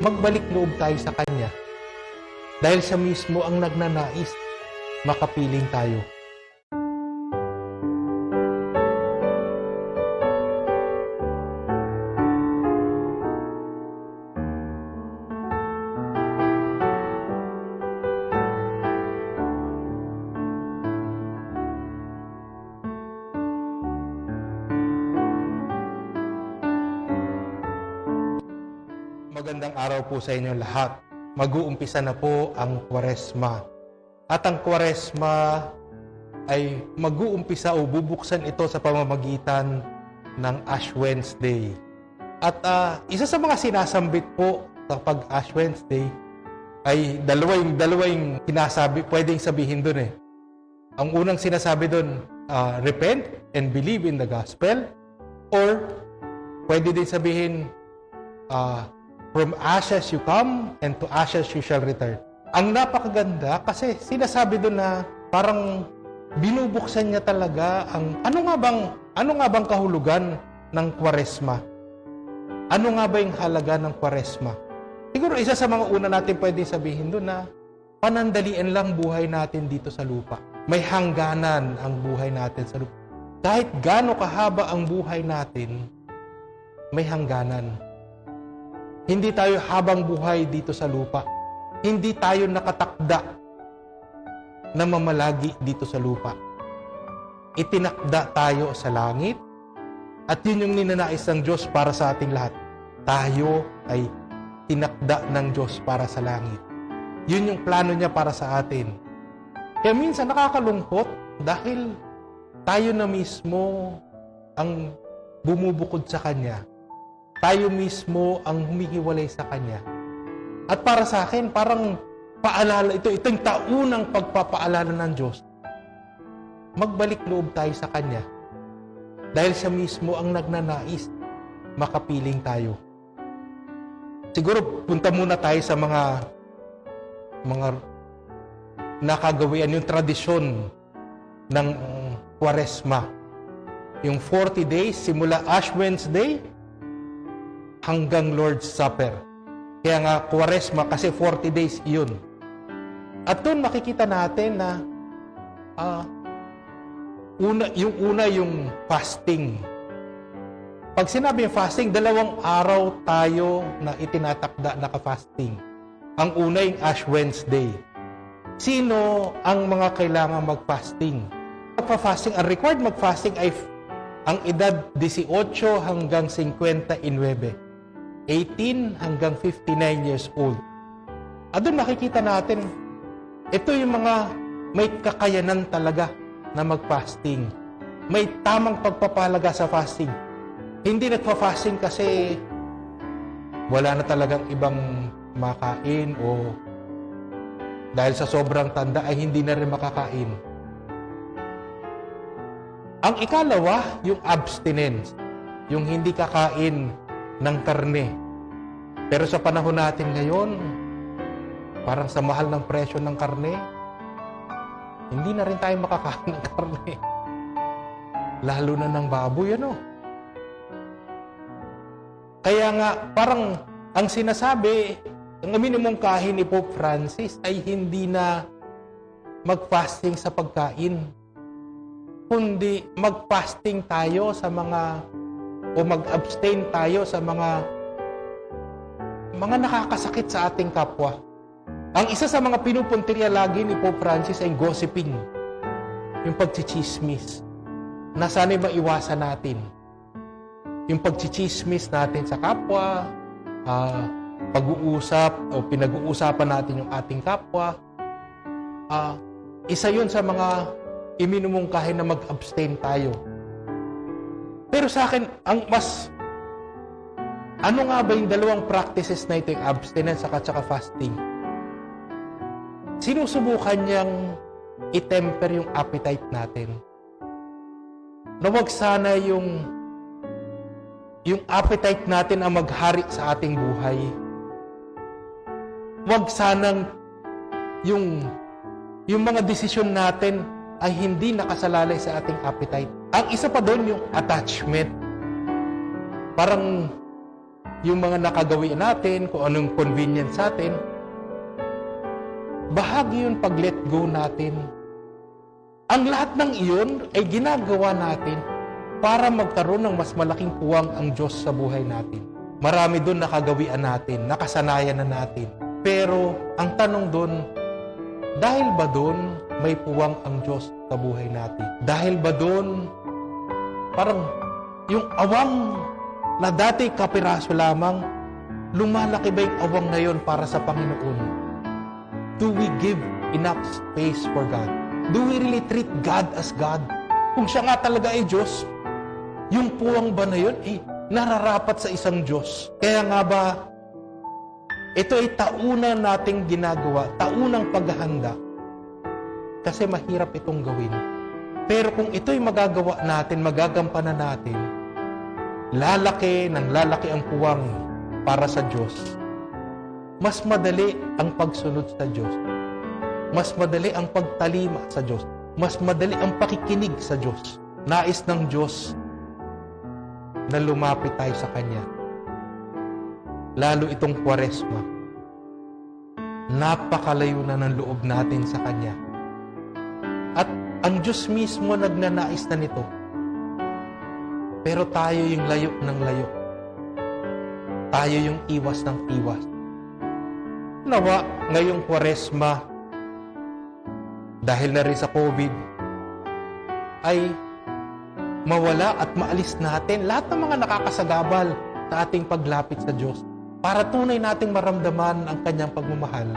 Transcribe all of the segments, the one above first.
magbalik loob tayo sa Kanya. Dahil siya mismo ang nagnanais makapiling tayo. Magandang araw po sa inyo lahat. Mag-uumpisa na po ang Kwaresma. At ang Kwaresma ay mag-uumpisa o bubuksan ito sa pamamagitan ng Ash Wednesday. At isa sa mga sinasambit po kapag Ash Wednesday ay dalawang sinasabi, pwedeng sabihin doon eh. Ang unang sinasabi doon, repent and believe in the gospel, or pwede din sabihin, from ashes you come, and to ashes you shall return. Ang napakaganda kasi sinasabi doon na parang binubuksan niya talaga ang ano nga bang kahulugan ng Kwaresma? Ano nga ba yung halaga ng Kwaresma? Siguro isa sa mga una natin pwedeng sabihin doon na panandalian lang buhay natin dito sa lupa. May hangganan ang buhay natin sa lupa. Kahit gaano kahaba ang buhay natin, may hangganan. Hindi tayo habang buhay dito sa lupa. Hindi tayo nakatakda na mamalagi dito sa lupa. Itinakda tayo sa langit at yun yung ninanais ng Diyos para sa ating lahat. Tayo ay tinakda ng Diyos para sa langit. Yun yung plano niya para sa atin. Kaya minsan nakakalungkot dahil tayo na mismo ang bumubukod sa Kanya. Tayo mismo ang humihiwalay sa Kanya. At para sa akin, parang paalala itong taunang pagpapaalala ng Diyos. Magbalik loob tayo sa Kanya. Dahil siya mismo ang nagnanais makapiling tayo. Siguro punta muna tayo sa mga nakagawian, yung tradisyon ng Kwaresma. Yung 40 days, simula Ash Wednesday, hanggang Lord's Supper. Kaya nga, Kwaresma, kasi 40 days yun. At doon makikita natin na yung fasting. Pag sinabi yung fasting, 2 araw tayo na itinatakda naka-fasting. Ang una yung Ash Wednesday. Sino ang mga kailangan mag-fasting? Magpa-fasting, ang required mag-fasting ay ang edad 18 hanggang 59. 18 hanggang 59 years old. At doon makikita natin, ito yung mga may kakayanan talaga na mag-fasting. May tamang pagpapahalaga sa fasting. Hindi nagpa-fasting kasi wala na talagang ibang makain o dahil sa sobrang tanda ay hindi na rin makakain. Ang ikalawa, yung abstinence. Yung hindi kakain ng karne. Pero sa panahon natin ngayon, parang sa mahal ng presyo ng karne, hindi na rin tayo makakain ng karne. Lalo na ng baboy, ano? Kaya nga, parang ang sinasabi, ang minimum kain ni Pope Francis ay hindi na mag-fasting sa pagkain, kundi mag-fasting tayo sa mga o mag-abstain tayo sa mga nakakasakit sa ating kapwa. Ang isa sa mga pinupuntirya lagi ni Pope Francis ay gossiping. Yung pagchichismis. Na sana'y maiwasan natin. Yung pagchichismis natin sa kapwa, pag-uusap o pinag-uusapan natin yung ating kapwa. Isa yun sa mga iminumungkahin na mag-abstain tayo. Pero sa akin, ano nga ba yung 2 practices na ito, yung abstinence at saka fasting? Sinusubukan niyang i-temper yung appetite natin. Na wag sana yung appetite natin ang maghari sa ating buhay. Wag sanang yung mga desisyon natin ay hindi nakasalalay sa ating appetite. Ang isa pa doon yung attachment. Parang yung mga nakagawi natin, kung anong convenient sa atin, bahagi yun pag let go natin. Ang lahat ng iyon ay ginagawa natin para magkaroon ng mas malaking puwang ang Diyos sa buhay natin. Marami doon nakagawian natin, nakasanayan na natin. Pero ang tanong doon, dahil ba doon may puwang ang Diyos sa buhay natin? Dahil ba doon parang yung awang na dati kapiraso lamang, lumalaki ba yung awang na yun para sa Panginoon? Do we give enough space for God? Do we really treat God as God? Kung siya nga talaga ay Diyos, yung puwang ba na yun, nararapat sa isang Diyos. Kaya nga ba, ito ay taunang nating ginagawa, taunang paghahanda. Kasi mahirap itong gawin. Pero kung ito'y magagawa natin, magagampanan natin, lalaki ng lalaki ang puwang para sa Diyos. Mas madali ang pagsunod sa Diyos. Mas madali ang pagtalima sa Diyos. Mas madali ang pakikinig sa Diyos. Nais ng Diyos na lumapit tayo sa Kanya. Lalo itong Kwaresma. Napakalayo na ng loob natin sa Kanya. At ang Diyos mismo nagnanais na nito. Pero tayo yung layo ng layo. Tayo yung iwas ng iwas. Nawa, ngayong Kwaresma, dahil na rin sa COVID, ay mawala at maalis natin lahat ng mga nakakasagabal sa ating paglapit sa Diyos para tunay nating maramdaman ang Kanyang pagmamahal,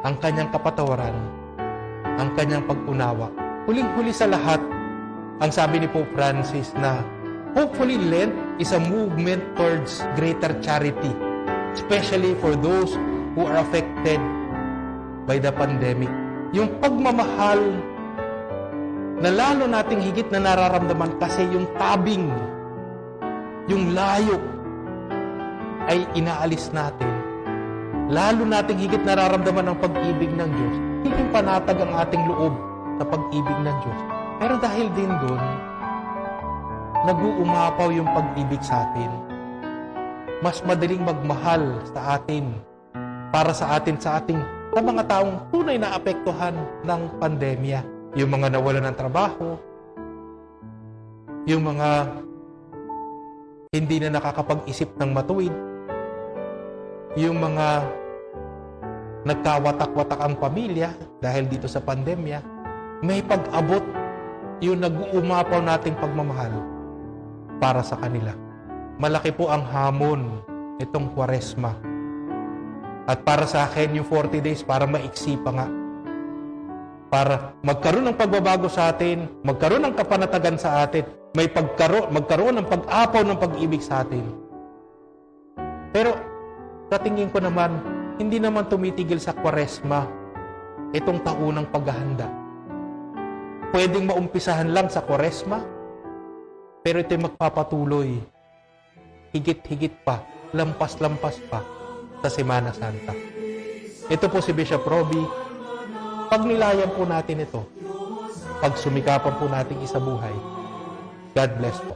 ang Kanyang kapatawaran, ang Kanyang pag-unawa. Huling-huli sa lahat, ang sabi ni Pope Francis na hopefully Lent is a movement towards greater charity, especially for those who are affected by the pandemic. Yung pagmamahal na lalo nating higit na nararamdaman kasi yung tabing, yung layo ay inaalis natin. Lalo nating higit nararamdaman ang pag-ibig ng Diyos. Higit panatag ang ating loob sa pag-ibig ng Diyos. Pero dahil din doon, nag-uumapaw yung pag-ibig sa atin. Mas madaling magmahal sa atin, para sa atin, sa mga taong tunay na apektuhan ng pandemya. Yung mga nawalan ng trabaho, yung mga hindi na nakakapag-isip ng matuwid, yung mga nagkawatak-watak ang pamilya dahil dito sa pandemya, may pag-abot yung nag-uumapaw nating pagmamahal para sa kanila. Malaki po ang hamon itong Kwaresma. At para sa akin, yung 40 days, para maiksi pa nga. Para magkaroon ng pagbabago sa atin, magkaroon ng kapanatagan sa atin, magkaroon ng pag-apaw ng pag-ibig sa atin. Pero, sa tingin ko naman, hindi naman tumitigil sa Kwaresma itong taunang paghahanda. Pwedeng maumpisahan lang sa Kwaresma, pero ito'y magpapatuloy. Higit-higit pa, lampas-lampas pa sa Semana Santa. Ito po si Bishop Robbie. Pagnilayan po natin ito. Pagsumikapan po natin isabuhay. God bless po.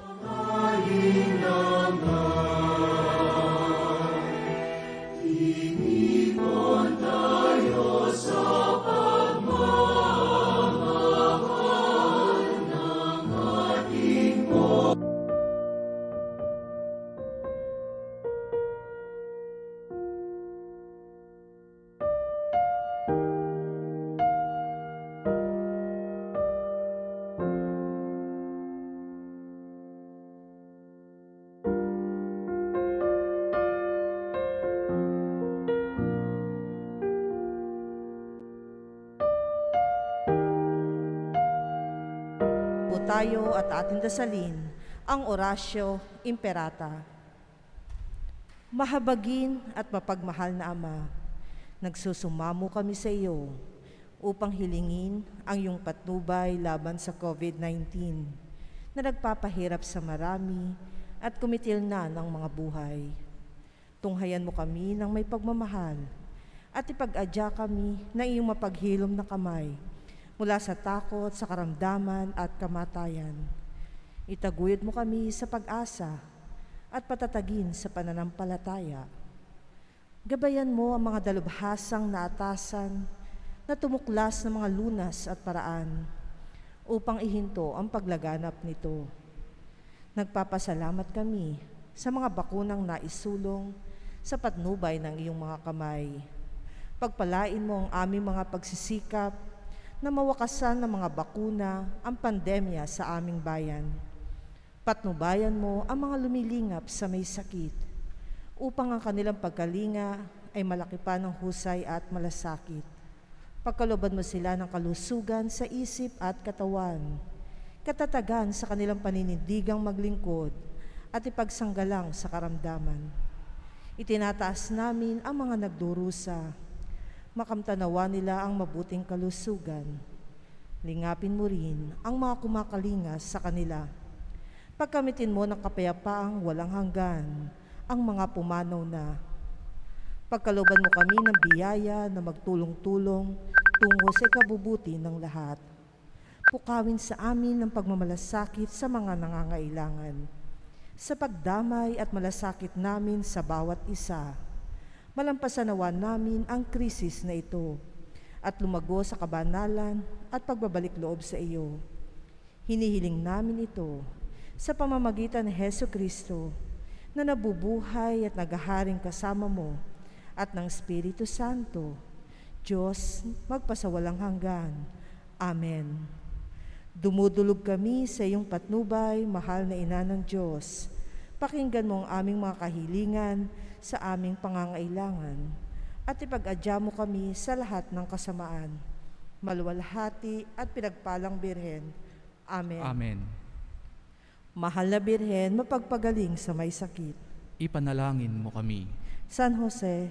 Tayo at ating dasalin ang Orasyo Imperata. Mahabagin at mapagmahal na Ama, nagsusumamo kami sa iyo upang hilingin ang iyong patnubay laban sa COVID-19 na nagpapahirap sa marami at kumitil na ng mga buhay. Tunghayan mo kami ng may pagmamahal at ipag-adya kami ng iyong mapaghilom na kamay mula sa takot, sa karamdaman at kamatayan. Itaguyod mo kami sa pag-asa at patatagin sa pananampalataya. Gabayan mo ang mga dalubhasang naatasan na tumuklas ng mga lunas at paraan upang ihinto ang paglaganap nito. Nagpapasalamat kami sa mga bakunang naisulong sa patnubay ng iyong mga kamay. Pagpalain mo ang aming mga pagsisikap na mawakasan ng mga bakuna ang pandemya sa aming bayan. Patnubayan mo ang mga lumilingap sa may sakit upang ang kanilang pagkalinga ay malaki pa ng husay at malasakit. Pagkalooban mo sila ng kalusugan sa isip at katawan, katatagan sa kanilang paninindigang maglingkod at ipagsanggalang sa karamdaman. Itinataas namin ang mga nagdurusa, makamtanawa nila ang mabuting kalusugan. Lingapin mo rin ang mga kumakalingas sa kanila. Pagkamitin mo ng kapayapaang walang hanggan ang mga pumanaw na. Pagkalooban mo kami ng biyaya na magtulong-tulong tungo sa ikabubuti ng lahat. Pukawin sa amin ang pagmamalasakit sa mga nangangailangan. Sa pagdamay at malasakit namin sa bawat isa, malampasanawan namin ang krisis na ito at lumago sa kabanalan at pagbabalik loob sa iyo. Hinihiling namin ito sa pamamagitan ni Hesukristo na nabubuhay at naghaharing kasama mo at ng Espiritu Santo, Diyos magpasawalang hanggan. Amen. Dumudulog kami sa iyong patnubay, mahal na Ina ng Diyos. Pakinggan mo ang aming mga kahilingan sa aming pangangailangan at ipag-adya mo kami sa lahat ng kasamaan. Maluwalhati at pinagpalang Birhen. Amen. Amen. Mahal na Birhen, mapagpagaling sa may sakit. Ipanalangin mo kami. San Jose,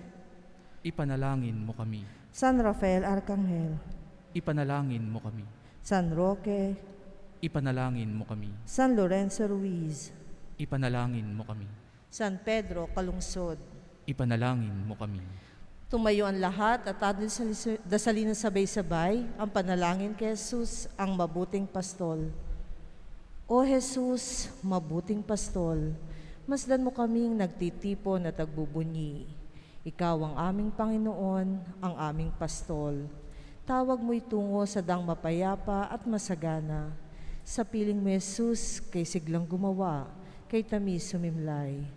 Ipanalangin mo kami. San Rafael Arcangel, Ipanalangin mo kami. San Roque, Ipanalangin mo kami. San Lorenzo Ruiz, Ipanalangin mo kami. San Pedro Calungsod. Ipanalangin mo kami. Tumayo ang lahat at atin dasalin ng sabay-sabay ang panalangin kay Jesus, ang mabuting pastol. O Jesus, mabuting pastol, masdan mo kaming nagtitipon at nagbubunyi. Ikaw ang aming Panginoon, ang aming pastol. Tawag mo'y tungo sa dang mapayapa at masagana. Sa piling mo, Jesus, kay siglang gumawa, kay tamis sumimlay.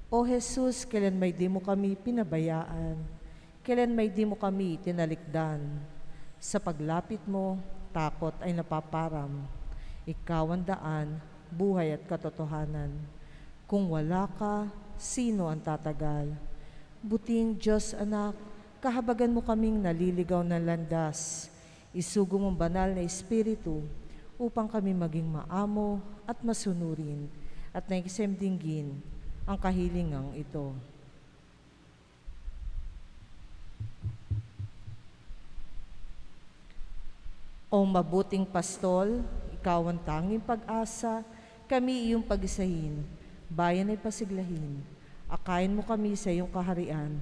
O Jesus, kailan may di mo kami pinabayaan, kailan may di mo kami tinalikdan. Sa paglapit mo, takot ay napaparam. Ikaw ang daan, buhay at katotohanan. Kung wala ka, sino ang tatagal? Buting Diyos anak, kahabagan mo kaming naliligaw ng landas. Isugo mong banal na Espiritu upang kami maging maamo at masunurin at naikisemdinggin ang kahilingang ito. O mabuting pastol, ikaw ang tanging pag-asa, kami iyong pag-isahin, bayan ay pasiglahin. Akayin mo kami sa iyong kaharian,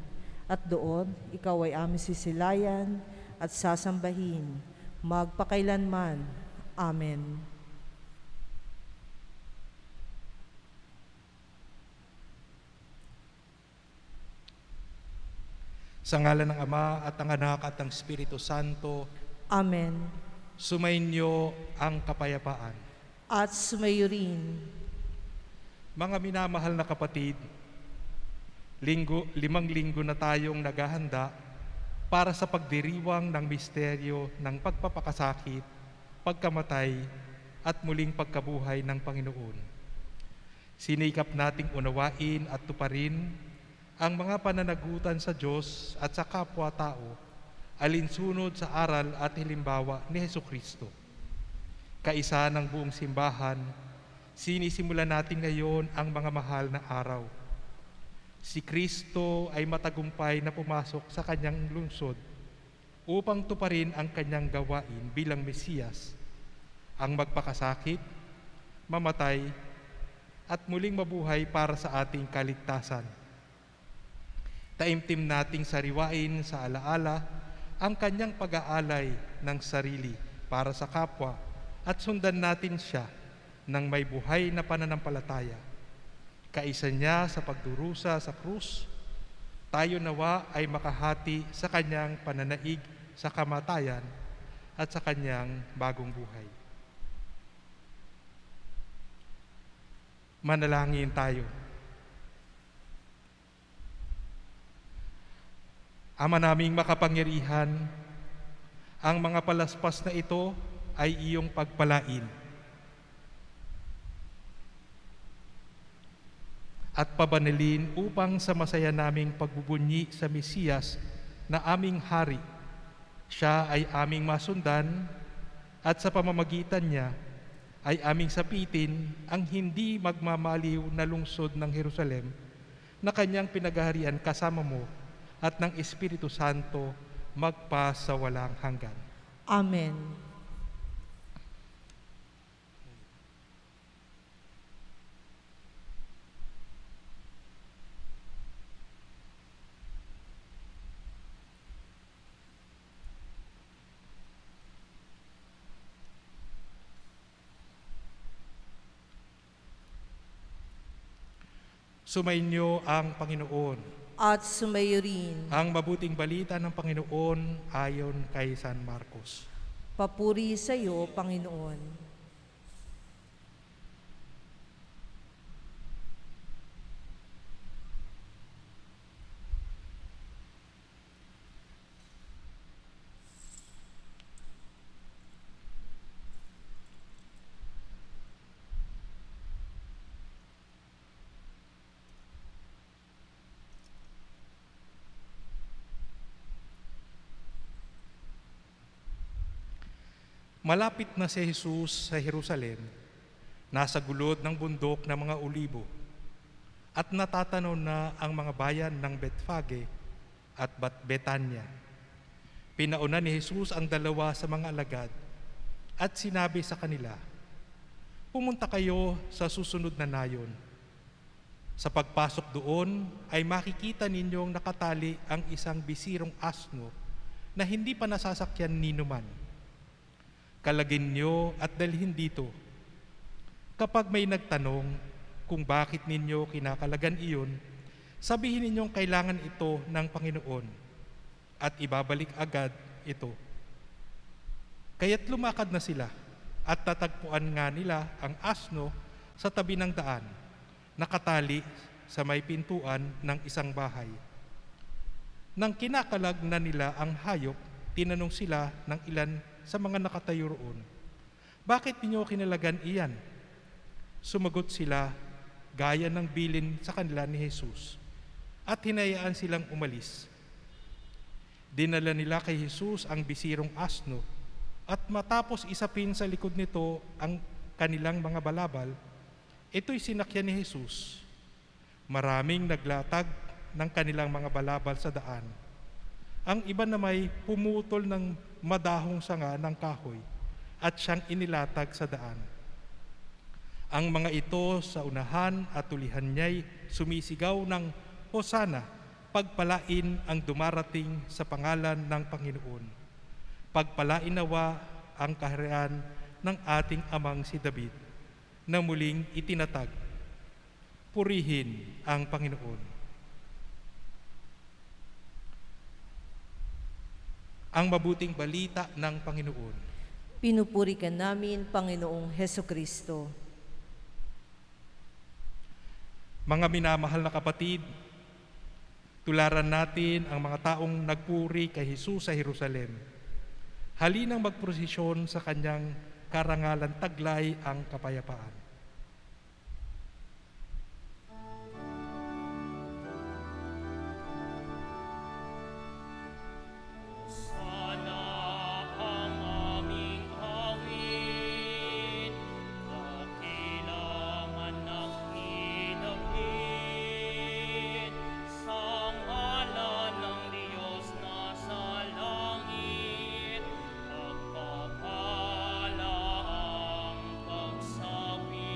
at doon ikaw ay aming sisilayan at sasambahin, magpakailanman. Amen. Sa ngalan ng Ama at ng Anak at ng Espiritu Santo, Amen. sumainyo ang kapayapaan. At sumayo rin. Mga minamahal na kapatid, 5 linggo na tayong naghahanda para sa pagdiriwang ng misteryo ng pagpapakasakit, pagkamatay at muling pagkabuhay ng Panginoon. Sinikap nating unawain at tuparin ang mga pananagutan sa Diyos at sa kapwa-tao alinsunod sa aral at halimbawa ni Hesukristo. Kaisa ng buong simbahan, sinisimulan natin ngayon ang mga mahal na araw. Si Kristo ay matagumpay na pumasok sa kanyang lungsod upang tuparin ang kanyang gawain bilang Mesiyas, ang magpakasakit, mamatay, at muling mabuhay para sa ating kaligtasan. Taimtim nating sariwain sa alaala ang kanyang pag-aalay ng sarili para sa kapwa at sundan natin siya ng may buhay na pananampalataya. Kaisa niya sa pagdurusa sa krus, tayo nawa ay makahati sa kanyang pananaig sa kamatayan at sa kanyang bagong buhay. Manalangin tayo. Ama naming makapangyarihan, ang mga palaspas na ito ay iyong pagpalain at pabanalin upang sa masaya naming pagbubunyi sa Mesiyas na aming hari, siya ay aming masundan at sa pamamagitan niya ay aming sapitin ang hindi magmamaliw na lungsod ng Jerusalem na kanyang pinaghaharian kasama mo at ng Espiritu Santo magpa sa walang hanggan. Amen. Sumainyo ang Panginoon. At sumayo rin. Ang mabuting balita ng Panginoon ayon kay San Marcos. Papuri sa iyo, Panginoon. Malapit na si Jesus sa Jerusalem, nasa gulod ng bundok ng mga Olibo, at natatanaw na ang mga bayan ng Betfage at Betania. Pinauna ni Jesus ang dalawa sa mga alagad at sinabi sa kanila, "Pumunta kayo sa susunod na nayon. Sa pagpasok doon ay makikita ninyong nakatali ang isang bisirong asno na hindi pa nasasakyan ninuman. Kalagin niyo at dalhin dito. Kapag may nagtanong kung bakit ninyo kinakalagan iyon, sabihin ninyong kailangan ito ng Panginoon at ibabalik agad ito." Kaya't lumakad na sila at tatagpuan nga nila ang asno sa tabi ng daan, nakatali sa may pintuan ng isang bahay. Nang kinakalag na nila ang hayop, tinanong sila ng ilan sa mga nakatayo roon, "Bakit ninyo kinalagan iyan?" Sumagot sila gaya ng bilin sa kanila ni Jesus at hinayaan silang umalis. Dinala nila kay Jesus ang bisirong asno at matapos isapin sa likod nito ang kanilang mga balabal, ito'y sinakyan ni Jesus. Maraming naglatag ng kanilang mga balabal sa daan. Ang iba na may pumutol ng madahong sanga ng kahoy at siyang inilatag sa daan. Ang mga ito sa unahan at tulihan niya'y sumisigaw ng Hosana, pagpalain ang dumarating sa pangalan ng Panginoon. Pagpalain nawa ang kaharian ng ating amang si David na muling itinatag. Purihin ang Panginoon. Ang mabuting balita ng Panginoon. Pinupuri ka namin, Panginoong Hesukristo. Mga minamahal na kapatid, tularan natin ang mga taong nagpuri kay Jesus sa Jerusalem. Halinang magprosesyon sa kanyang karangalan, taglay ang kapayapaan. Pagpapala ang pagsabi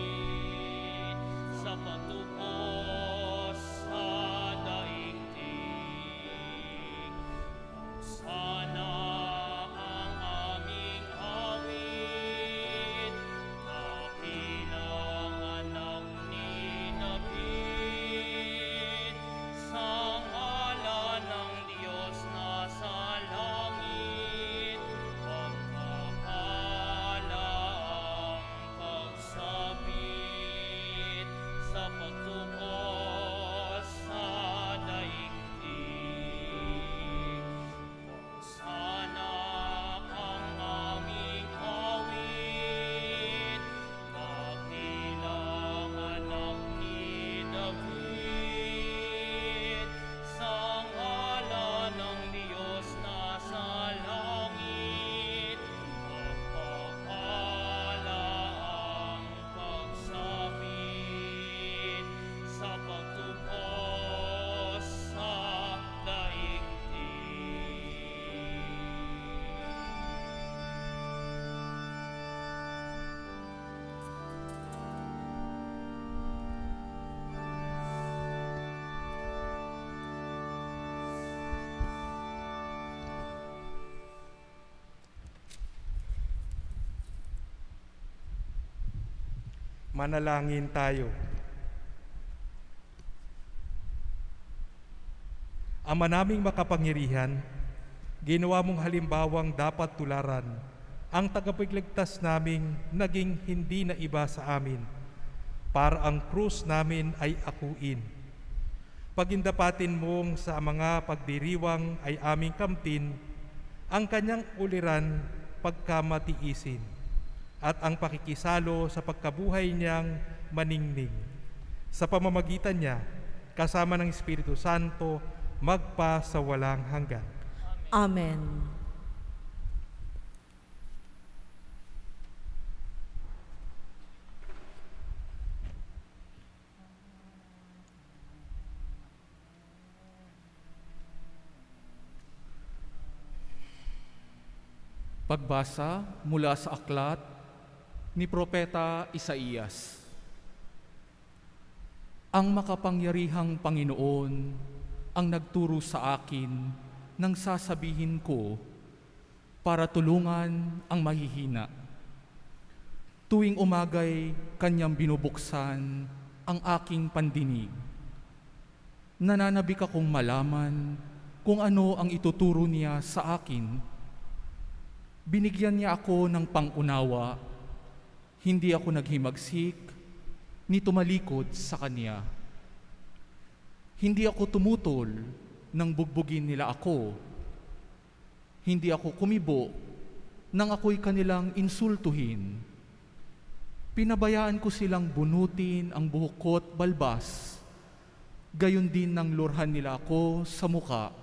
Manalangin tayo. Ama naming makapangyarihan, ginawa mong halimbawang dapat tularan ang tagapagligtas naming naging hindi na iba sa amin, para ang krus namin ay akuin. Pagindapatin mong sa mga pagdiriwang ay aming kamtin, ang kanyang uliran pagkamatiisin, at ang pakikisalo sa pagkabuhay niyang maningning. Sa pamamagitan niya, kasama ng Espiritu Santo, magpa sa walang hanggan. Amen. Pagbasa mula sa aklat ni Propeta Isaías. Ang makapangyarihang Panginoon ang nagturo sa akin nang sasabihin ko para tulungan ang mahihina. Tuwing umagay kanyang binubuksan ang aking pandinig. Nananabik akong malaman kung ano ang ituturo niya sa akin. Binigyan niya ako ng pangunawa, hindi ako naghimagsik, ni tumalikod sa kanya. Hindi ako tumutol nang bugbugin nila ako. Hindi ako kumibo nang ako'y kanilang insultuhin. Pinabayaan ko silang bunutin ang buhok ko't balbas, gayon din nang lurhan nila ako sa muka.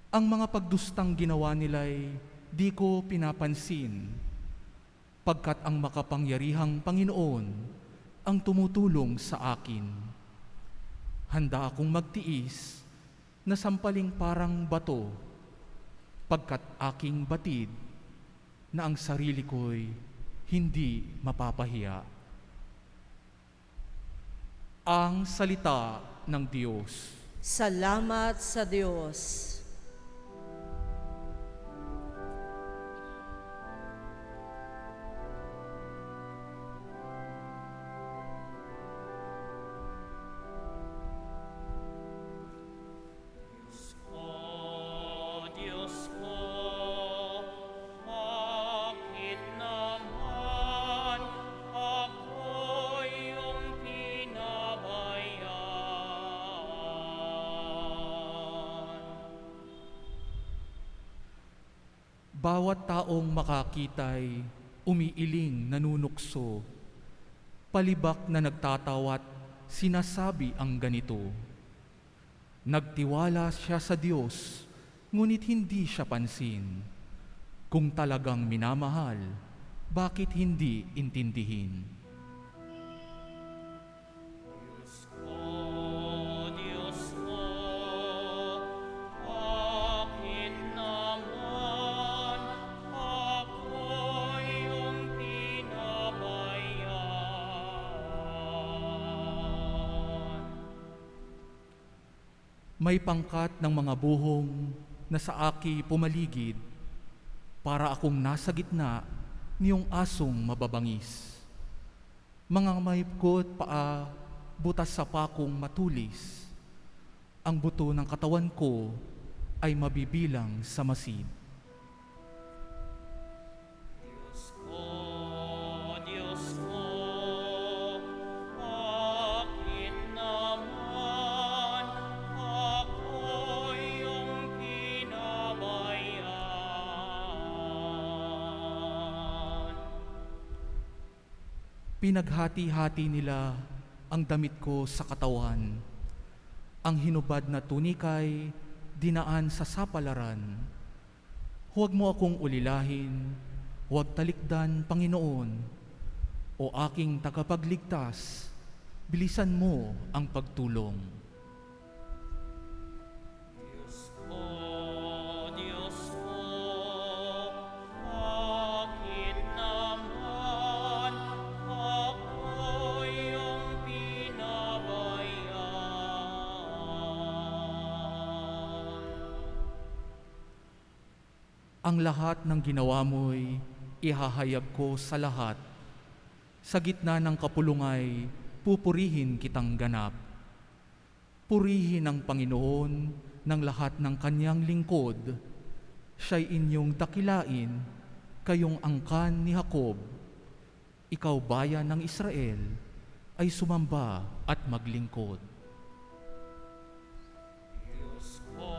Ang mga pagdustang ginawa nila'y di ko pinapansin, pagkat ang makapangyarihang Panginoon ang tumutulong sa akin. Handa akong magtiis na sampaling parang bato, pagkat aking batid na ang sarili ko'y hindi mapapahiya. Ang salita ng Diyos. Salamat sa Diyos. Bawat taong makakita'y umiiling nanunukso, palibak na nagtatawat sinasabi ang ganito. Nagtiwala siya sa Diyos, ngunit hindi siya pansin. Kung talagang minamahal, bakit hindi intindihin? May pangkat ng mga buhong na sa aki pumaligid, para akong nasa gitna niyong asong mababangis. Mga mahipkot paa, butas sa pakong matulis. Ang buto ng katawan ko ay mabibilang sa masid. Pinaghati-hati nila ang damit ko sa katawan. Ang hinubad na tunikay dinaan sa sapalaran. Huwag mo akong ulilahin, huwag talikdan, Panginoon. O aking tagapagligtas, bilisan mo ang pagtulong. Ang lahat ng ginawa mo'y ihahayag ko sa lahat. Sa gitna ng kapulungay, pupurihin kitang ganap. Purihin ang Panginoon ng lahat ng kanyang lingkod. Siya'y inyong dakilain, kayong angkan ni Jacob. Ikaw bayan ng Israel, ay sumamba at maglingkod. Diyos ko,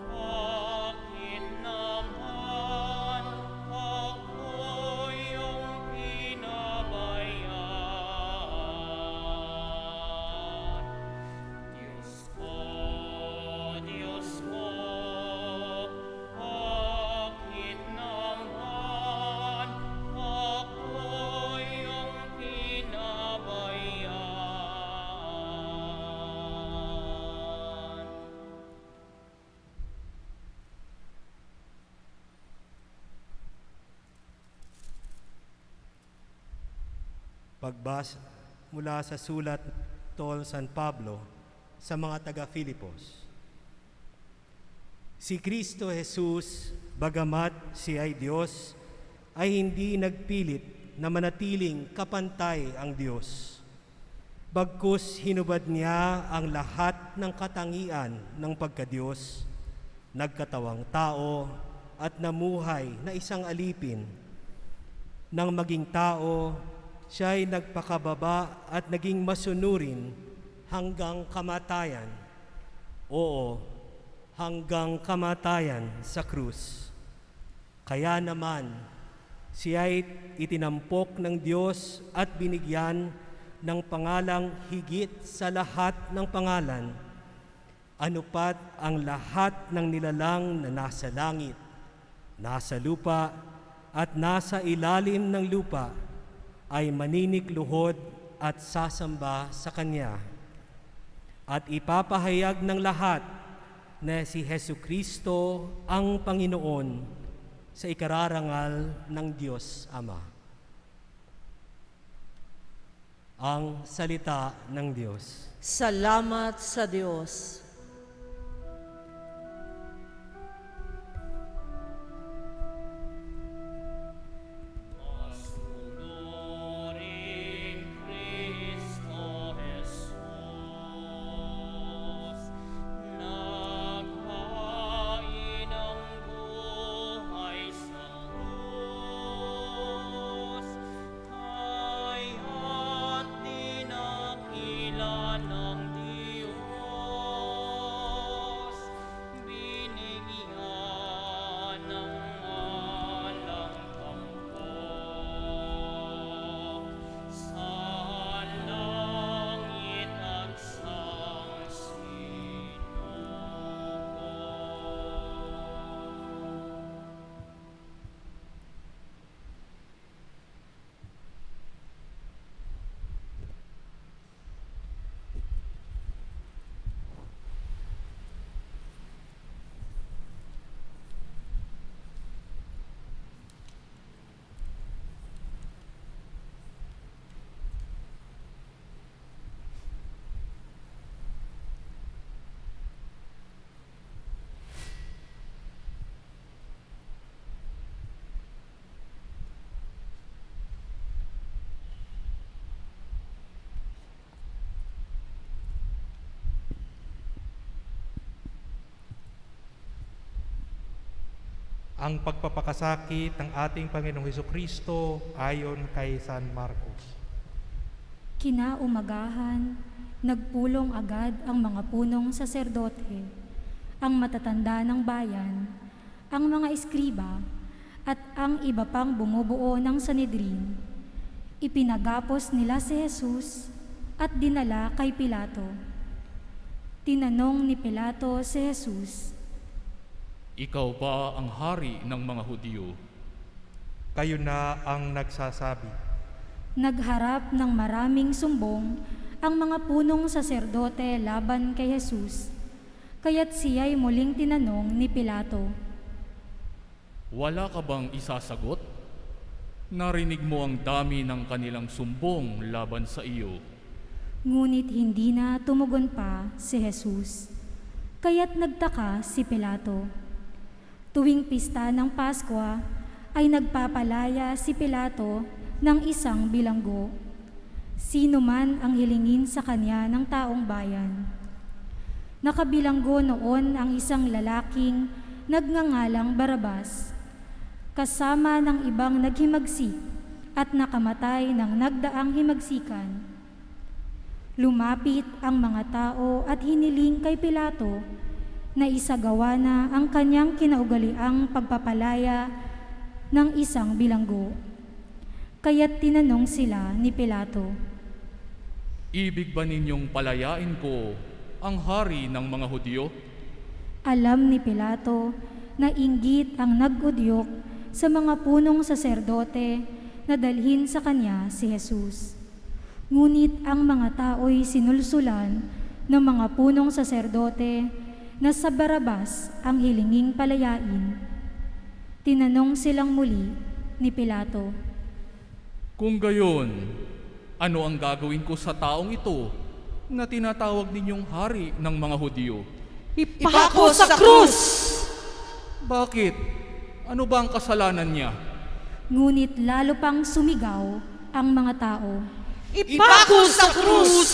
bakit naman ako iyong pinabayaan? Diyos ko, bakit naman ako iyong pinabayaan? Pagbasa mula sa sulat tol San Pablo sa mga taga-Filipos. Si Kristo Jesus, bagamat siya ay Diyos, ay hindi nagpilit na manatiling kapantay ang Diyos. Bagkus hinubad niya ang lahat ng katangian ng pagkadiyos, nagkatawang tao at namuhay na isang alipin. Nang maging tao, siya ay nagpakababa at naging masunurin hanggang kamatayan. Oo, hanggang kamatayan sa krus. Kaya naman, siya ay itinampok ng Diyos at binigyan ng pangalang higit sa lahat ng pangalan. Anupat ang lahat ng nilalang na nasa langit, nasa lupa, at nasa ilalim ng lupa ay maninikluhod at sasamba sa Kanya. At ipapahayag ng lahat na si Jesucristo ang Panginoon sa ikararangal ng Diyos Ama. Ang salita ng Diyos. Salamat sa Diyos. Masunurin Kristo Jesus, naghain ng buhay sa krus, kaya't dinakila ng Diyos, binigyan ng alang tampok, sa langit at sang sinuko. Ang pagpapakasakit ng ating Panginoong Hesukristo ayon kay San Marcos. Kinaumagahan, nagpulong agad ang mga punong saserdote, ang matatanda ng bayan, ang mga eskriba, at ang iba pang bumubuo ng Sanedrin. Ipinagapos nila si Jesus at dinala kay Pilato. Tinanong ni Pilato si Jesus, Ikaw ba ang hari ng mga Hudyo? Kayo na ang nagsasabi. nagharap ng maraming sumbong ang mga punong saserdote laban kay Jesus, kaya't siya'y muling tinanong ni Pilato, Wala ka bang isasagot? Narinig mo ang dami ng kanilang sumbong laban sa iyo. ngunit hindi na tumugon pa si Jesus. Kaya't nagtaka si Pilato. Tuwing pista ng Paskwa ay nagpapalaya si Pilato ng isang bilanggo. Sino man ang hilingin sa kanya ng taong bayan. Nakabilanggo noon ang isang lalaking nagngangalang Barabas, kasama ng ibang naghimagsik at nakamatay ng nagdaang himagsikan. Lumapit ang mga tao at hiniling kay Pilato na isagawa na ang kanyang kinaugaliang pagpapalaya ng isang bilanggo. Kaya't tinanong sila ni Pilato, Ibig ba ninyong palayain ko ang hari ng mga Hudyo? alam ni Pilato na inggit ang nag-udyok sa mga punong saserdote na dalhin sa kanya si Jesus. Ngunit ang mga tao'y sinulsulan ng mga punong saserdote na sa Barabas ang hilinging palayain. Tinanong silang muli ni Pilato, Kung gayon, ano ang gagawin ko sa taong ito na tinatawag ninyong hari ng mga Hudyo? Ipako sa krus! Bakit? Ano ba ang kasalanan niya? ngunit lalo pang sumigaw ang mga tao. Ipako sa krus!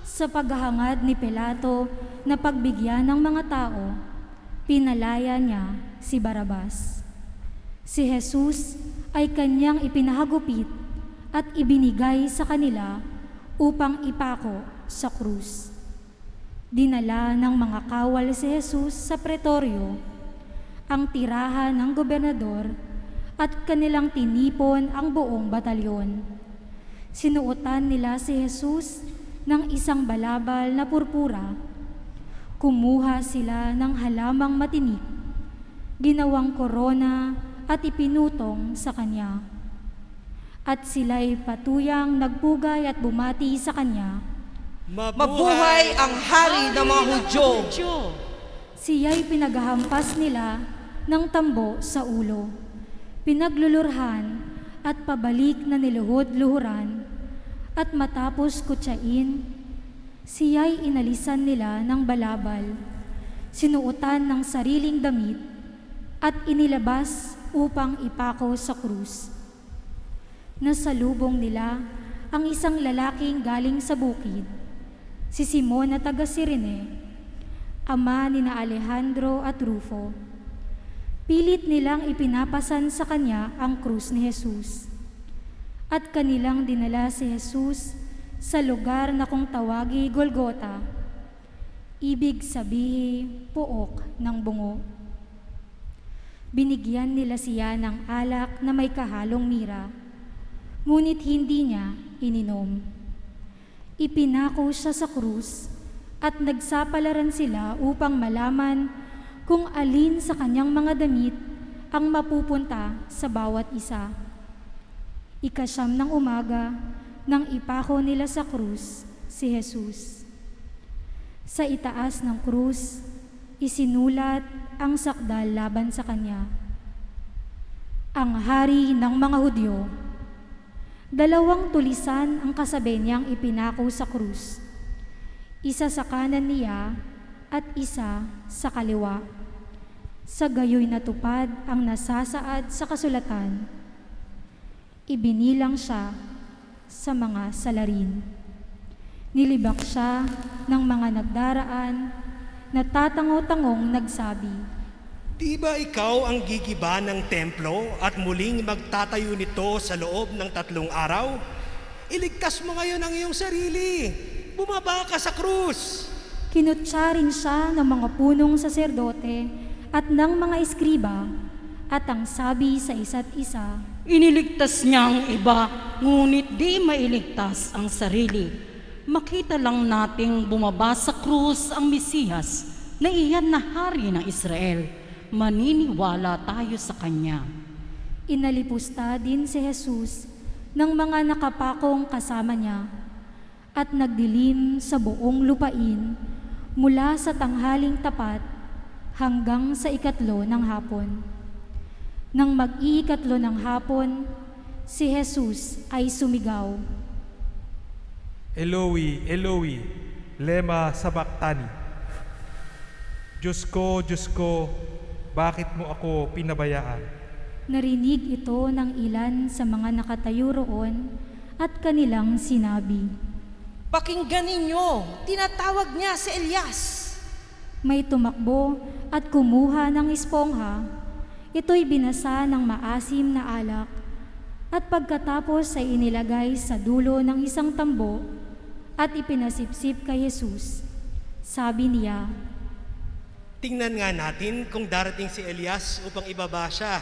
Sa paghahangad ni Pilato na pagbigyan ng mga tao, pinalaya niya si Barabas. Si Jesus ay kanyang ipinahagupit at ibinigay sa kanila upang ipako sa krus. Dinala ng mga kawal si Jesus sa pretoryo, ang tirahan ng gobernador, at kanilang tinipon ang buong batalyon. Sinuotan nila si Jesus ng isang balabal na purpura. Kumuha sila ng halamang matinik, ginawang korona at ipinutong sa kanya. At sila'y patuyang nagpugay at bumati sa kanya. Mabuhay ang hari ng mga Hudyo! Siya'y pinaghahampas nila ng tambo sa ulo, pinaglulurhan at pabalik na niluhod-luhuran, at matapos kutsain, siya'y inalisan nila ng balabal, sinuotan ng sariling damit, at inilabas upang ipako sa krus. Nasalubong nila ang isang lalaking galing sa bukid, si Simon na taga Cirene, ama ni na Alejandro at Rufo. Pilit nilang ipinapasan sa kanya ang krus ni Jesus. At kanilang dinala si Jesus sa lugar na kung tawagi Golgota, ibig sabihin pook ng bungo. Binigyan nila siya ng alak na may kahalong mira, ngunit hindi niya ininom. Ipinako siya sa krus at nagsapalaran sila upang malaman kung alin sa kanyang mga damit ang mapupunta sa bawat isa. 9 ng umaga, nang ipako nila sa krus si Jesus. Sa itaas ng krus, isinulat ang sakdal laban sa kanya. Ang hari ng mga Hudyo. 2 tulisan ang kasabi niyang ipinako sa krus. Isa sa kanan niya at isa sa kaliwa. Sa gayoy natupad ang nasasaad sa kasulatan. Ibinilang siya sa mga salarin. Nilibak siya ng mga nagdaraan na tatango-tangong nagsabi, Di ba ikaw ang gigiba ng templo at muling magtatayo nito sa loob ng 3 araw? Iligtas mo ngayon ang iyong sarili. Bumaba ka sa krus. Kinutsa rin siya ng mga punong saserdote at ng mga eskriba, at ang sabi sa isa't isa, Iniligtas niya ang iba, ngunit di mailigtas ang sarili. Makita lang nating bumaba sa krus ang Mesiyas na iyan na hari ng Israel. Maniniwala tayo sa kanya. Inalipusta din si Jesus ng mga nakapakong kasama niya at nagdilim sa buong lupain mula sa tanghaling tapat hanggang sa 3 ng hapon. Nang mag-3 ng hapon, si Jesus ay sumigaw, Eloi, Eloi, lema sabachthani. Diyos ko, bakit mo ako pinabayaan? Narinig ito ng ilan sa mga nakatayo roon at kanilang sinabi, Pakinggan ninyo, tinatawag niya si Elias. may tumakbo at kumuha ng espongha. Ito'y binasa ng maasim na alak at pagkatapos ay inilagay sa dulo ng isang tambo at ipinasipsip kay Jesus. Sabi niya, Tingnan nga natin kung darating si Elias upang ibaba siya.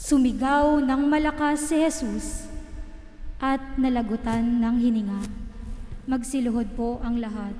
sumigaw ng malakas si Jesus at nalagutan ng hininga. Magsiluhod po ang lahat.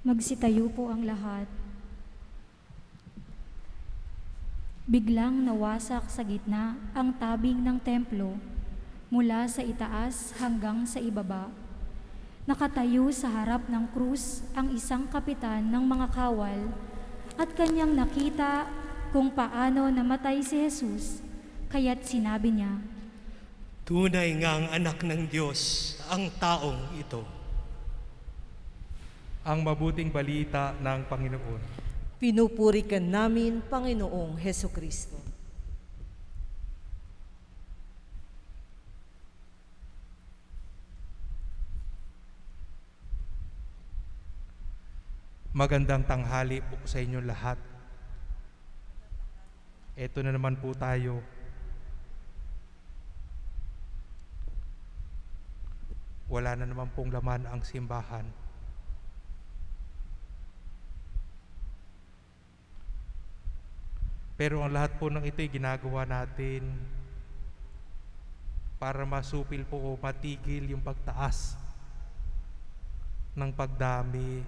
Magsitayo po ang lahat. Biglang nawasak sa gitna ang tabing ng templo mula sa itaas hanggang sa ibaba. Nakatayo sa harap ng krus ang isang kapitan ng mga kawal at kanyang nakita kung paano namatay si Jesus, kaya't sinabi niya, Tunay ngang anak ng Diyos ang taong ito. Ang mabuting balita ng Panginoon. Pinupuri ka namin, Panginoong Heso Kristo. Magandang tanghali po sa inyo lahat. Ito na naman po tayo. Wala na naman pong laman ang simbahan. Pero ang lahat po ng ito'y ginagawa natin para masupil po o matigil yung pagtaas ng pagdami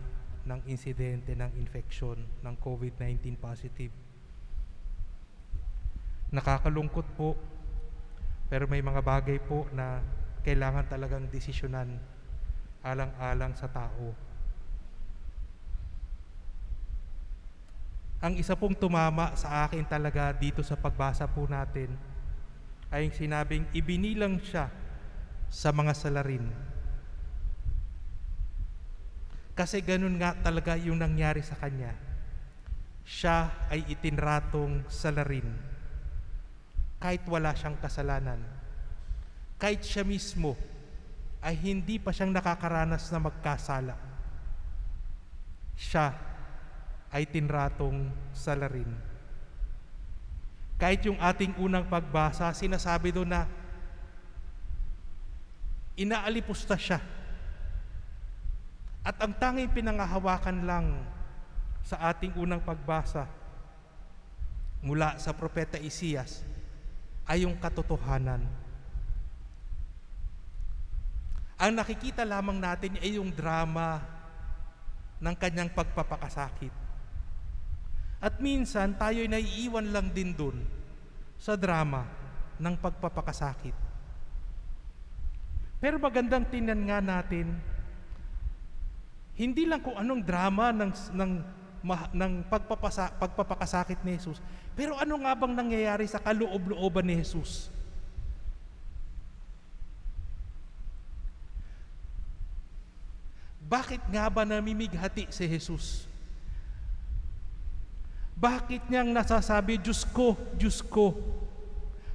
ng insidente ng infeksyon ng COVID-19 positive. Nakakalungkot po, pero may mga bagay po na kailangan talagang desisyonan alang-alang sa tao. Ang isa pong tumama sa akin talaga dito sa pagbasa po natin ay yung sinabing ibinilang siya sa mga salarin. Kasi ganun nga talaga yung nangyari sa kanya. Siya ay itinratong salarin kahit wala siyang kasalanan. Kahit siya mismo ay hindi pa siyang nakakaranas na magkasala. Siya ay tinratong salarin. Kahit yung ating unang pagbasa, sinasabi doon na inaalipusta siya. At ang tanging pinangahawakan lang sa ating unang pagbasa mula sa Propeta Isaias ay yung katotohanan. Ang nakikita lamang natin ay yung drama ng kanyang pagpapakasakit. At minsan tayo'y naiiwan lang din dun sa drama ng pagpapakasakit. Pero magandang tingnan nga natin, hindi lang kung anong drama ng pagpapakasakit ni Jesus, pero ano nga bang nangyayari sa kaloob-looban ni Jesus? Bakit nga ba namimighati si Jesus? Bakit niyang nasasabi, Diyos ko,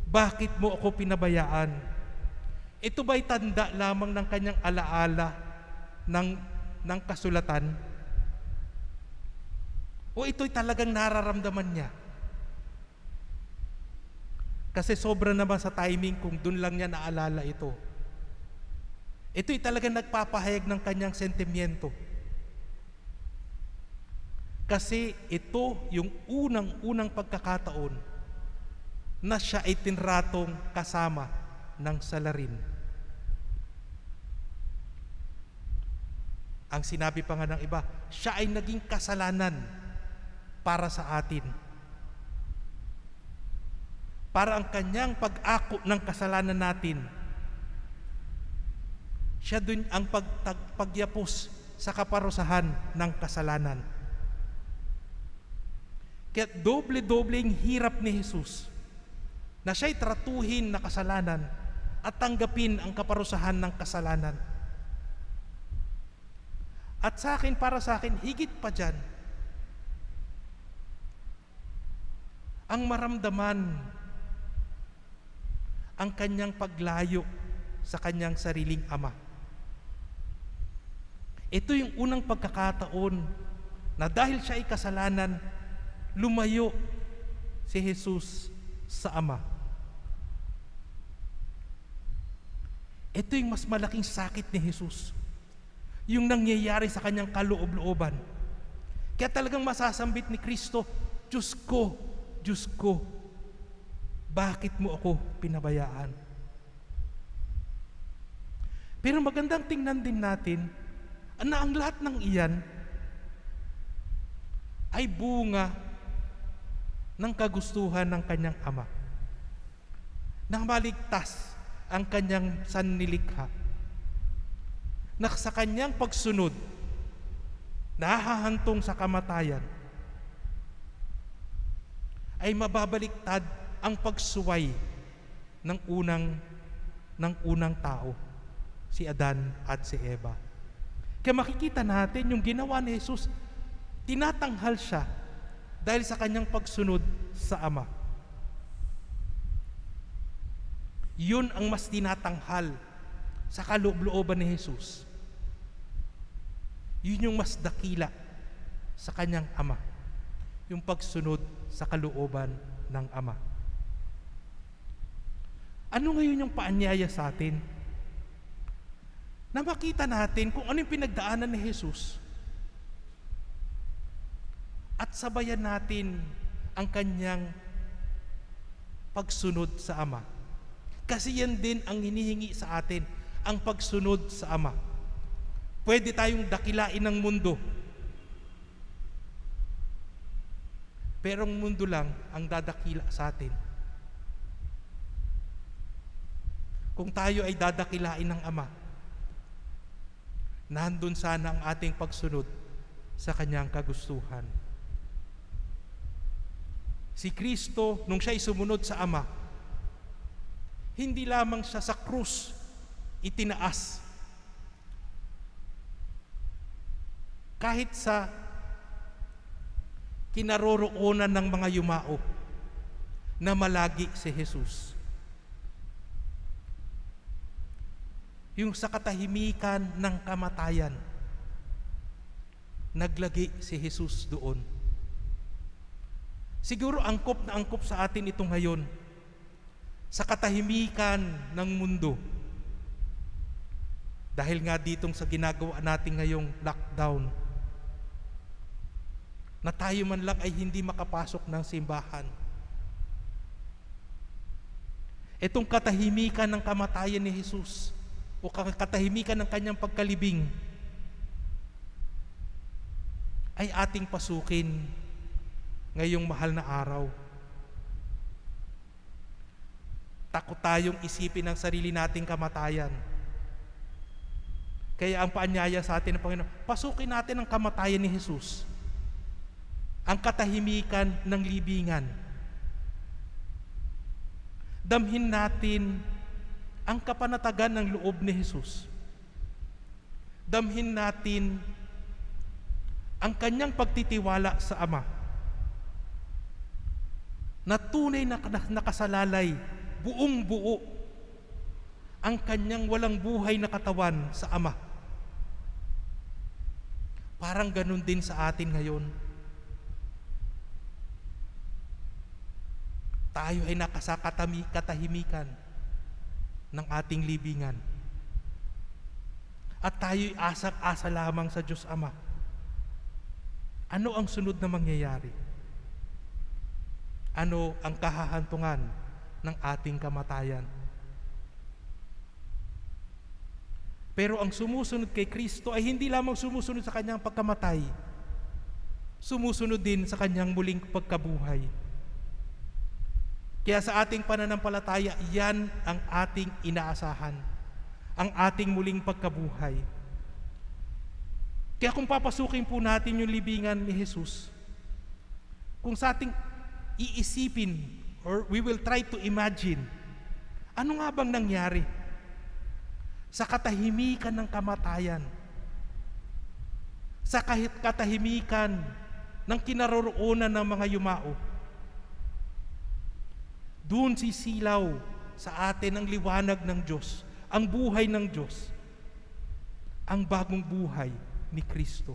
bakit mo ako pinabayaan? Ito ba'y tanda lamang ng kanyang alaala ng kasulatan? O ito'y talagang nararamdaman niya? Kasi sobra naman sa timing kung dun lang niya naalala ito. Ito'y talagang nagpapahayag ng kanyang sentimiento. Kasi ito yung unang pagkakataon na siya ay tinratong kasama ng salarin. Ang sinabi pa nga ng iba, siya ay naging kasalanan para sa atin. Para ang kanyang pag-ako ng kasalanan natin, siya dun ang pagyapos sa kaparusahan ng kasalanan. Kaya doble-dobleng hirap ni Jesus na siya'y tratuhin na kasalanan at tanggapin ang kaparusahan ng kasalanan. At para sa akin, higit pa dyan, ang maramdaman ang kanyang paglayo sa kanyang sariling ama. Ito yung unang pagkakataon na dahil siya ay kasalanan, lumayo si Jesus sa Ama. Ito yung mas malaking sakit ni Jesus, yung nangyayari sa kanyang kaloob-looban. Kaya talagang masasambit ni Kristo, Diyos ko, bakit mo ako pinabayaan? Pero magandang tingnan din natin na ang lahat ng iyan ay bunga ng kagustuhan ng kanyang ama, nang maligtas ang kanyang sannilikha, na sa kanyang pagsunod nahahantong sa kamatayan, ay mababaliktad ang pagsuway ng unang ng unang tao, si Adan at si Eva. Kaya makikita natin yung ginawa ni Jesus, tinatanghal siya dahil sa kanyang pagsunod sa Ama. Yun ang mas tinatanghal sa kaloob-looban ni Jesus. Yun yung mas dakila sa kanyang Ama, yung pagsunod sa kalooban ng Ama. Ano ngayon yung paanyaya sa atin? Na makita natin kung ano yung pinagdaanan ni Jesus at sabayan natin ang kanyang pagsunod sa Ama. Kasi yan din ang hinihingi sa atin, ang pagsunod sa Ama. Pwede tayong dakilain ng mundo, pero ang mundo lang ang dadakila sa atin. Kung tayo ay dadakilain ng Ama, nandun sana ang ating pagsunod sa kanyang kagustuhan. Si Kristo, nung siya'y sumunod sa Ama, hindi lamang siya sa krus itinaas. Kahit sa kinaroroonan ng mga yumao na malagi si Jesus. Yung sa katahimikan ng kamatayan, naglagi si Jesus doon. Siguro angkop na angkop sa atin ito ngayon, sa katahimikan ng mundo. Dahil nga ditong sa ginagawa natin ngayong lockdown, na tayo man lang ay hindi makapasok ng simbahan. Itong katahimikan ng kamatayan ni Jesus, o katahimikan ng kanyang pagkalibing, ay ating pasukin ngayong mahal na araw. Takot tayong isipin ang sarili nating kamatayan. Kaya ang paanyaya sa atin ng Panginoon, pasukin natin ang kamatayan ni Jesus, ang katahimikan ng libingan. Damhin natin ang kapanatagan ng loob ni Jesus. Damhin natin ang kanyang pagtitiwala sa Ama, na tunay na nakasalalay, buong buo ang kanyang walang buhay na katawan sa Ama. Parang ganun din sa atin ngayon. Tayo ay nakasakatahimikan ng ating libingan. At tayo'y asak-asa lamang sa Diyos Ama. Ano ang sunod na mangyayari? Ano ang kahahantungan ng ating kamatayan? Pero ang sumusunod kay Kristo ay hindi lamang sumusunod sa kanyang pagkamatay, sumusunod din sa kanyang muling pagkabuhay. Kaya sa ating pananampalataya, yan ang ating inaasahan, ang ating muling pagkabuhay. Kaya kung papasukin po natin yung libingan ni Jesus, kung sa ating iisipin, or we will try to imagine, ano nga bang nangyari sa katahimikan ng kamatayan, sa kahit katahimikan ng kinaroroonan ng mga yumao? Doon sisilaw sa atin ang liwanag ng Diyos, ang buhay ng Diyos, ang bagong buhay ni Kristo.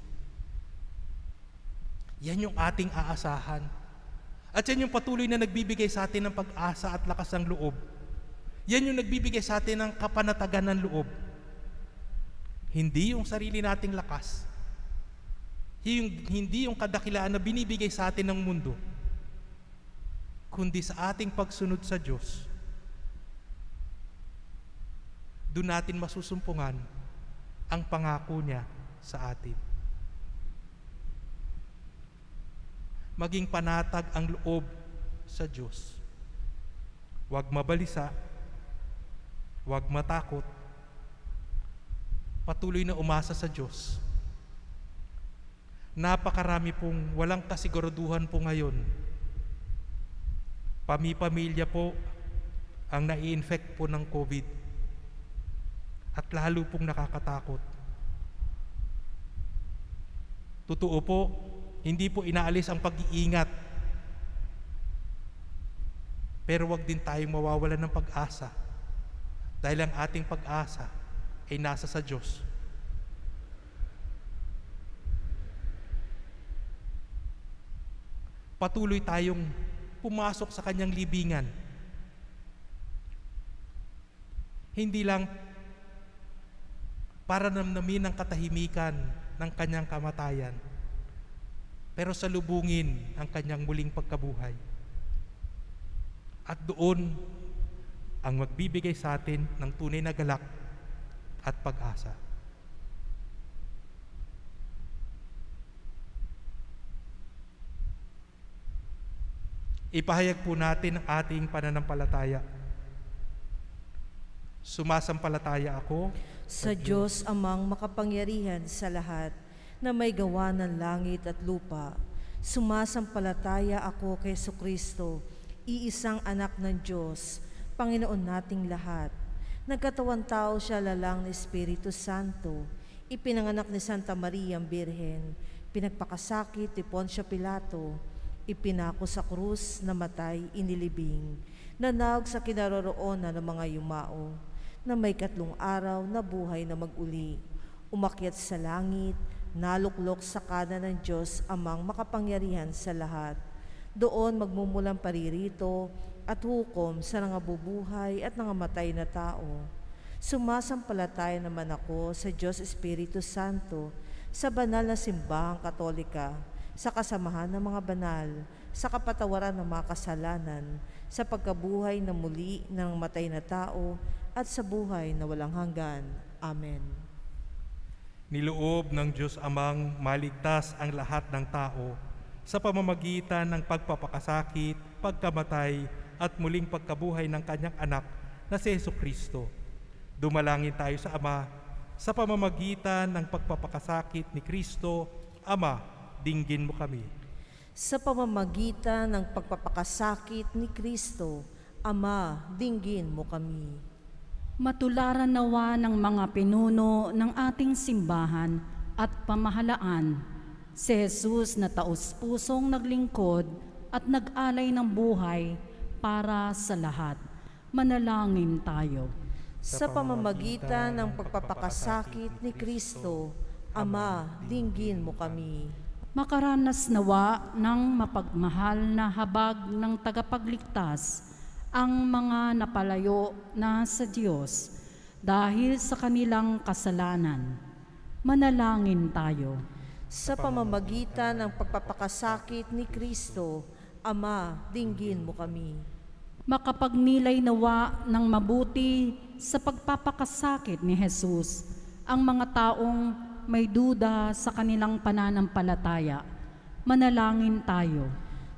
Yan yung ating aasahan. At yan yung patuloy na nagbibigay sa atin ng pag-asa at lakas ng loob. Yan yung nagbibigay sa atin ng kapanatagan ng loob. Hindi yung sarili nating lakas. Hindi yung kadakilaan na binibigay sa atin ng mundo, kundi sa ating pagsunod sa Diyos. Doon natin masusumpungan ang pangako niya sa atin. Maging panatag ang loob sa Diyos. Huwag mabalisa, huwag matakot. Patuloy na umasa sa Diyos. Napakarami pong walang kasiguraduhan po ngayon. Pamilya po ang nai-infect po ng COVID. at lalo pong nakakatakot. Totoo po, hindi po inaalis ang pag-iingat. Pero wag din tayong mawawalan ng pag-asa dahil ang ating pag-asa ay nasa sa Diyos. Patuloy tayong pumasok sa kanyang libingan. Hindi lang para namnamin ang katahimikan ng kanyang kamatayan, pero salubungin ang kanyang muling pagkabuhay. At doon ang magbibigay sa atin ng tunay na galak at pag-asa. Ipahayag po natin ang ating pananampalataya. Sumasampalataya ako Sa Diyos amang makapangyarihan sa lahat, na may gawa ng langit at lupa. Sumasampalataya ako kay Jesucristo, iisang anak ng Diyos, Panginoon nating lahat. Nagkatawan tao siya lalang ng Espiritu Santo, ipinanganak ni Santa Maria ang Birhen, pinagpakasakit ni Poncio Pilato, ipinako sa krus, namatay, inilibing, nanawag sa kinaroroonan ng mga yumao, na may 3 araw na buhay na mag-uli, umakyat sa langit, naluklok sa kanan ng Diyos amang makapangyarihan sa lahat. Doon magmumulang paririto at hukom sa nangabubuhay at nangamatay na tao. Sumasampalataya naman ako sa Diyos Espiritu Santo, sa banal na simbahang katolika, sa kasamahan ng mga banal, sa kapatawaran ng mga kasalanan, sa pagkabuhay na muli ng matay na tao, at sa buhay na walang hanggan. Amen. Niloob ng Diyos Amang maligtas ang lahat ng tao sa pamamagitan ng pagpapakasakit, pagkamatay, at muling pagkabuhay ng kanyang anak na si Jesucristo. Dumalangin tayo sa Ama sa pamamagitan ng pagpapakasakit ni Kristo. Ama, dinggin mo kami. Sa pamamagitan ng pagpapakasakit ni Kristo, Ama, dinggin mo kami. Matularan nawa ng mga pinuno ng ating simbahan at pamahalaan, si Jesus na taos-pusong naglingkod at nag-alay ng buhay para sa lahat. Manalangin tayo. Sa pamamagitan ng pagpapakasakit ni Kristo, Ama, dinggin mo kami. Makaranas nawa ng mapagmahal na habag ng tagapagligtas ang mga napalayo na sa Diyos dahil sa kanilang kasalanan. Manalangin tayo. Sa pamamagitan ng pagpapakasakit ni Kristo, Ama, dinggin mo kami. Makapagnilay nawa ng mabuti sa pagpapakasakit ni Jesus ang mga taong may duda sa kanilang pananampalataya. Manalangin tayo.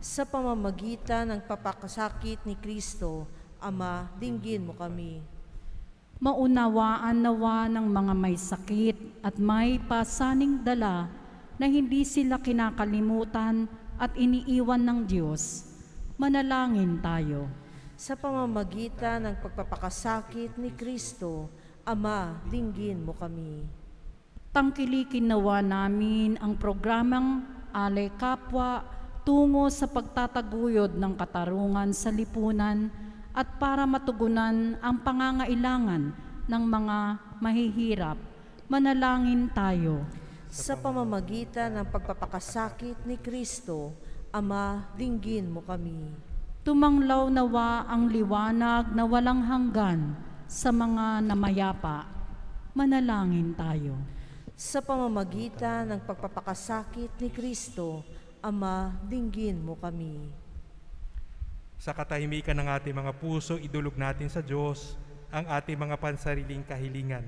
Sa pamamagitan ng pagpapakasakit ni Kristo, Ama, dinggin mo kami. Maunawaan nawa ng mga may sakit at may pasaning dala na hindi sila kinakalimutan at iniiwan ng Diyos. Manalangin tayo. Sa pamamagitan ng pagpapakasakit ni Kristo, Ama, dinggin mo kami. Tangkilikin nawa namin ang programang Alay Kapwa tungo sa pagtataguyod ng katarungan sa lipunan at para matugunan ang pangangailangan ng mga mahihirap. Manalangin tayo. Sa pamamagitan ng pagpapakasakit ni Kristo, Ama, dinggin mo kami. Tumanglaw nawa ang liwanag na walang hanggan sa mga namayapa. Manalangin tayo. Sa pamamagitan ng pagpapakasakit ni Kristo, Ama, dinggin mo kami. Sa katahimikan ng ating mga puso, idulog natin sa Diyos ang ating mga pansariling kahilingan.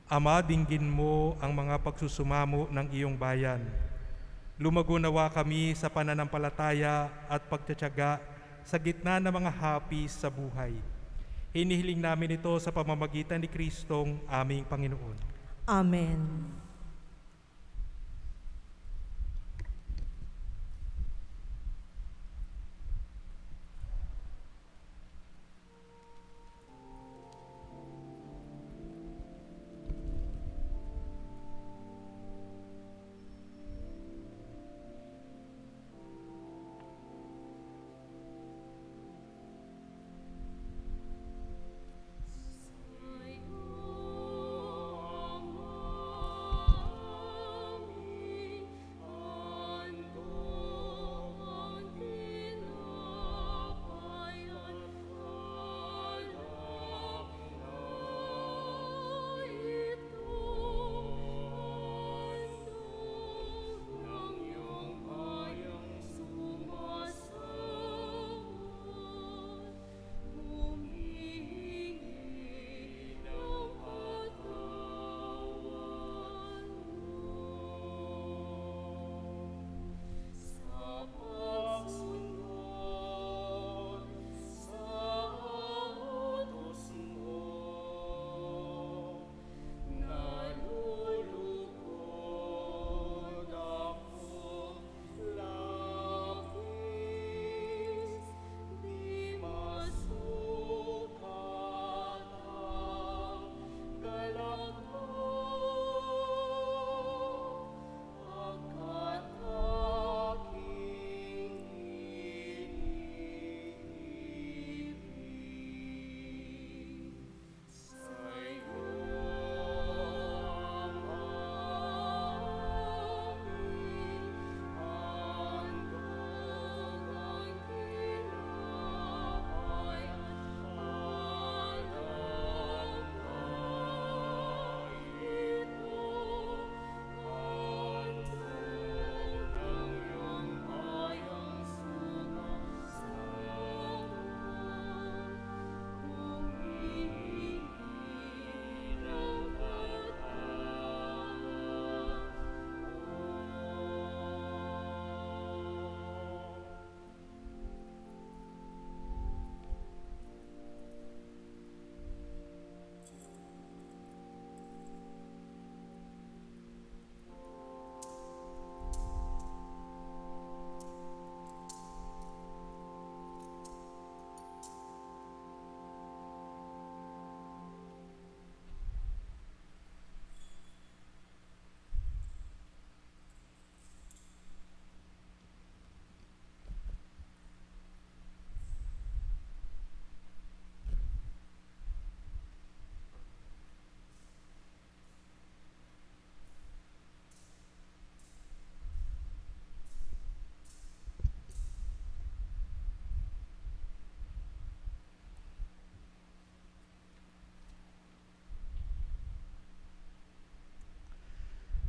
Ama, dinggin mo ang mga pagsusumamo ng iyong bayan. Lumago nawa kami sa pananampalataya at pagtitiyaga sa gitna ng mga hapis sa buhay. Hinihiling namin ito sa pamamagitan ni Kristong aming Panginoon. Amen.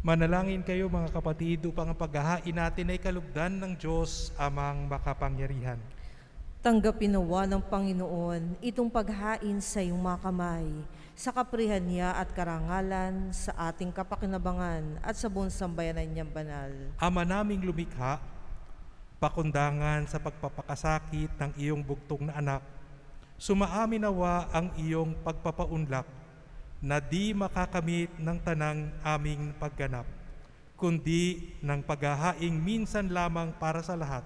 Manalangin kayo mga kapatid upang ang paghahain natin ay kalugdan ng Diyos amang makapangyarihan. Tanggapin nawa ng Panginoon itong paghain sa iyong mga kamay, sa kaprihan niya at karangalan, sa ating kapakinabangan at sa buong sambayanan niyang banal. Ama naming lumikha, pakundangan sa pagpapakasakit ng iyong bugtong na anak, sumaamin nawa ang iyong pagpapaunlak na di makakamit ng tanang aming pagganap, kundi ng paghahaing minsan lamang para sa lahat,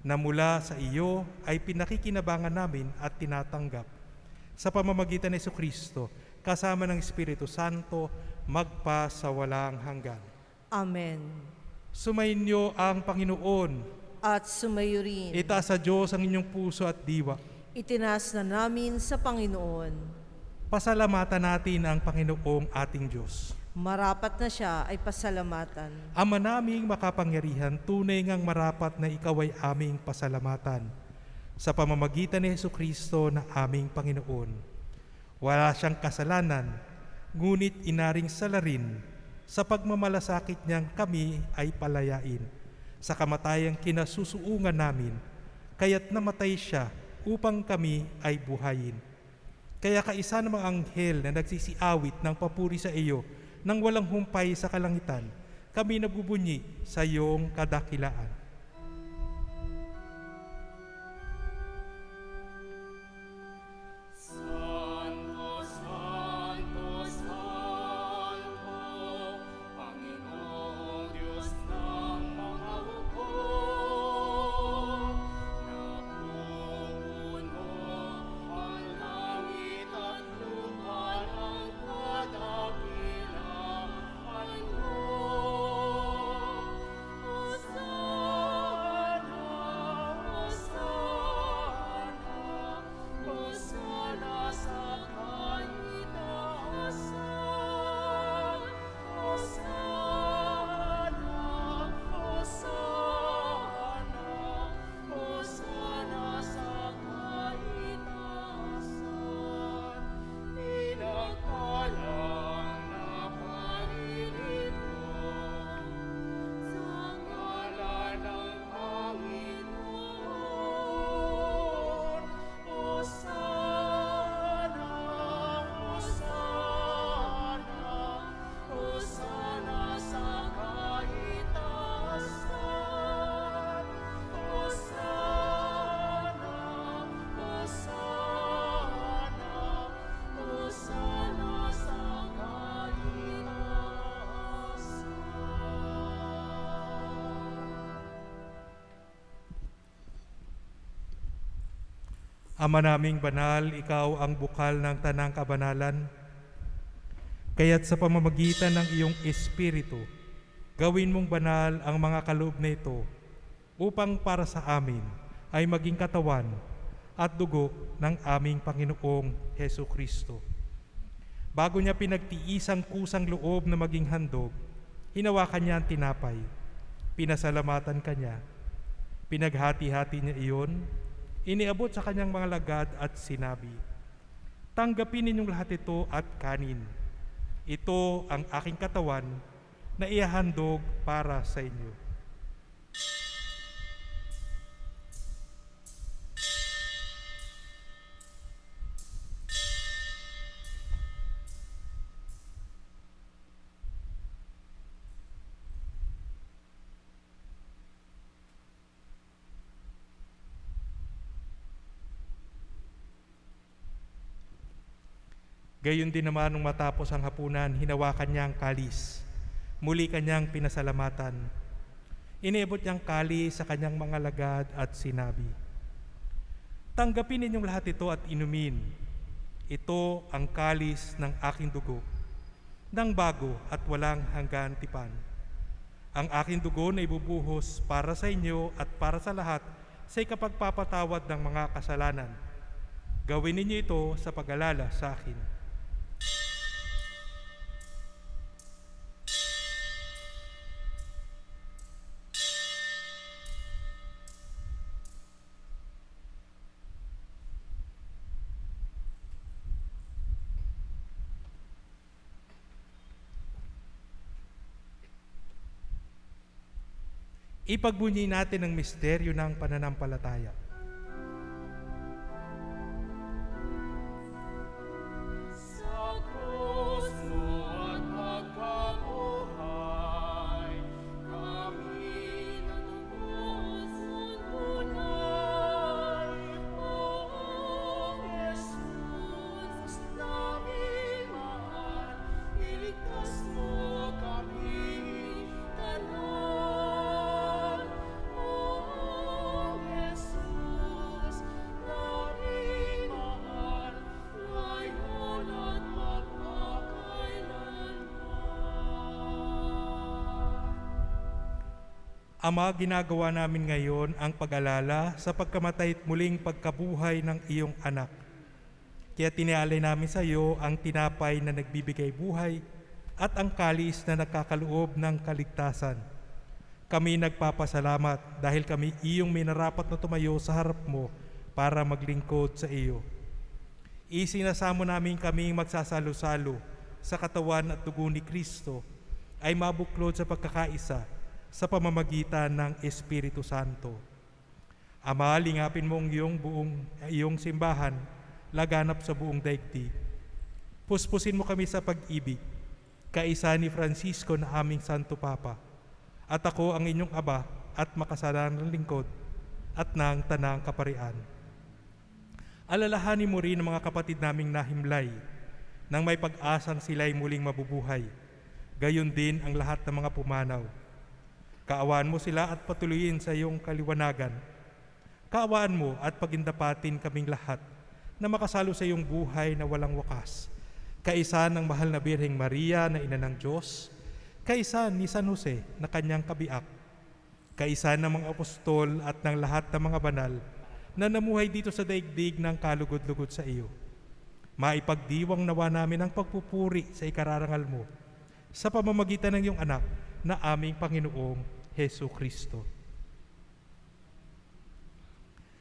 na mula sa iyo ay pinakikinabangan namin at tinatanggap. Sa pamamagitan ni Jesucristo, kasama ng Espiritu Santo, magpa sa walang hanggan. Amen. Sumainyo ang Panginoon. At sumayo rin. Itaas sa Diyos ang inyong puso at diwa. Itinaas na namin sa Panginoon. Pasalamatan natin ang Panginoong ating Diyos. Marapat na siya ay pasalamatan. Ama naming makapangyarihan, tunay ngang marapat na ikaw ay aming pasalamatan sa pamamagitan ni Jesucristo na aming Panginoon. Wala siyang kasalanan, ngunit inaring salarin sa pagmamalasakit niyang kami ay palayain sa kamatayang kinasusuungan namin, kaya't namatay siya upang kami ay buhayin. Kaya kaisa ng mga anghel na nagsisiawit ng papuri sa iyo nang walang humpay sa kalangitan, kami nagbubunyi sa iyong kadakilaan. Santo, Santo, Santo, Panginoong Diyos ng mga hukbo, napupuno ang langit at lupa ng kadakilaan mo. Hosana, Hosana, Hosana sa kaitaasan. Hosana, Hosana, Hosana sa kaitaasan. Pinagpalang na Panginoon, sa ngalan ng Panginoon. Hosana, Hosana, Hosana sa kaitaasan. Hosana, Hosana, Hosana sa kaitaasan. Ama naming banal, ikaw ang bukal ng tanang kabanalan, kaya't sa pamamagitan ng iyong Espiritu, gawin mong banal ang mga kaloob na ito upang para sa amin ay maging katawan at dugo ng aming Panginoong Hesu Kristo. Bago niya pinagtiisang kusang loob na maging handog, hinawakan niya ang tinapay, pinasalamatan kanya, pinaghati-hati niya iyon, iniabot sa kanyang mga lagad at sinabi, "Tanggapin ninyong lahat ito at kanin. Ito ang aking katawan na ihahandog para sa inyo." Gayon din naman nung matapos ang hapunan, hinawakan niya ang kalis. Muli kanyang pinasalamatan. Iniabot niyang kalis sa kanyang mga lagad at sinabi, "Tanggapin ninyong lahat ito at inumin. Ito ang kalis ng aking dugo, ng bago at walang hanggan tipan. Ang aking dugo na ibubuhos para sa inyo at para sa lahat sa ikapagpapatawad ng mga kasalanan. Gawin ninyo ito sa pag-alala sa akin." Ipagbunyi natin ang misteryo ng pananampalataya. Sa krus mo at pagkabuhay, kami natubos ang tunay. O Jesus, naming mahal, iligtas mo kami tanan. O Jesus, naming mahal, ngayon at magpakailanman. Ama, ginagawa namin ngayon ang pag-alala sa pagkamatay at muling pagkabuhay ng iyong anak. Kaya tinialay namin sa iyo ang tinapay na nagbibigay buhay at ang kalis na nagkakaloob ng kaligtasan. Kami nagpapasalamat dahil kami iyong minarapat na tumayo sa harap mo para maglingkod sa iyo. Isinasamo namin kaming magsasalo-salo sa katawan at dugo ni Kristo ay mabuklod sa pagkakaisa sa pamamagitan ng Espiritu Santo. Ama, lingapin mo ang iyong simbahan laganap sa buong daigdig. Puspusin mo kami sa pag-ibig, kaisa ni Francisco na aming Santo Papa, at ako ang inyong Aba at makasalanang lingkod at ng tanang kaparian. Alalahanin mo rin ang mga kapatid naming nahimlay nang may pag-asang sila'y muling mabubuhay, gayon din ang lahat ng mga pumanaw. Kaawaan mo sila at patuloyin sa iyong kaliwanagan. Kaawaan mo at pagindapatin kaming lahat na makasalo sa iyong buhay na walang wakas. Kaisa ng mahal na Birheng Maria na Ina ng Diyos, kaisa ni San Jose na kanyang kabiak, kaisa ng mga apostol at ng lahat ng mga banal na namuhay dito sa daigdig ng kalugod-lugod sa iyo. Maipagdiwang nawa namin ang pagpupuri sa ikararangal mo sa pamamagitan ng iyong anak na aming Panginoong Hesu Kristo.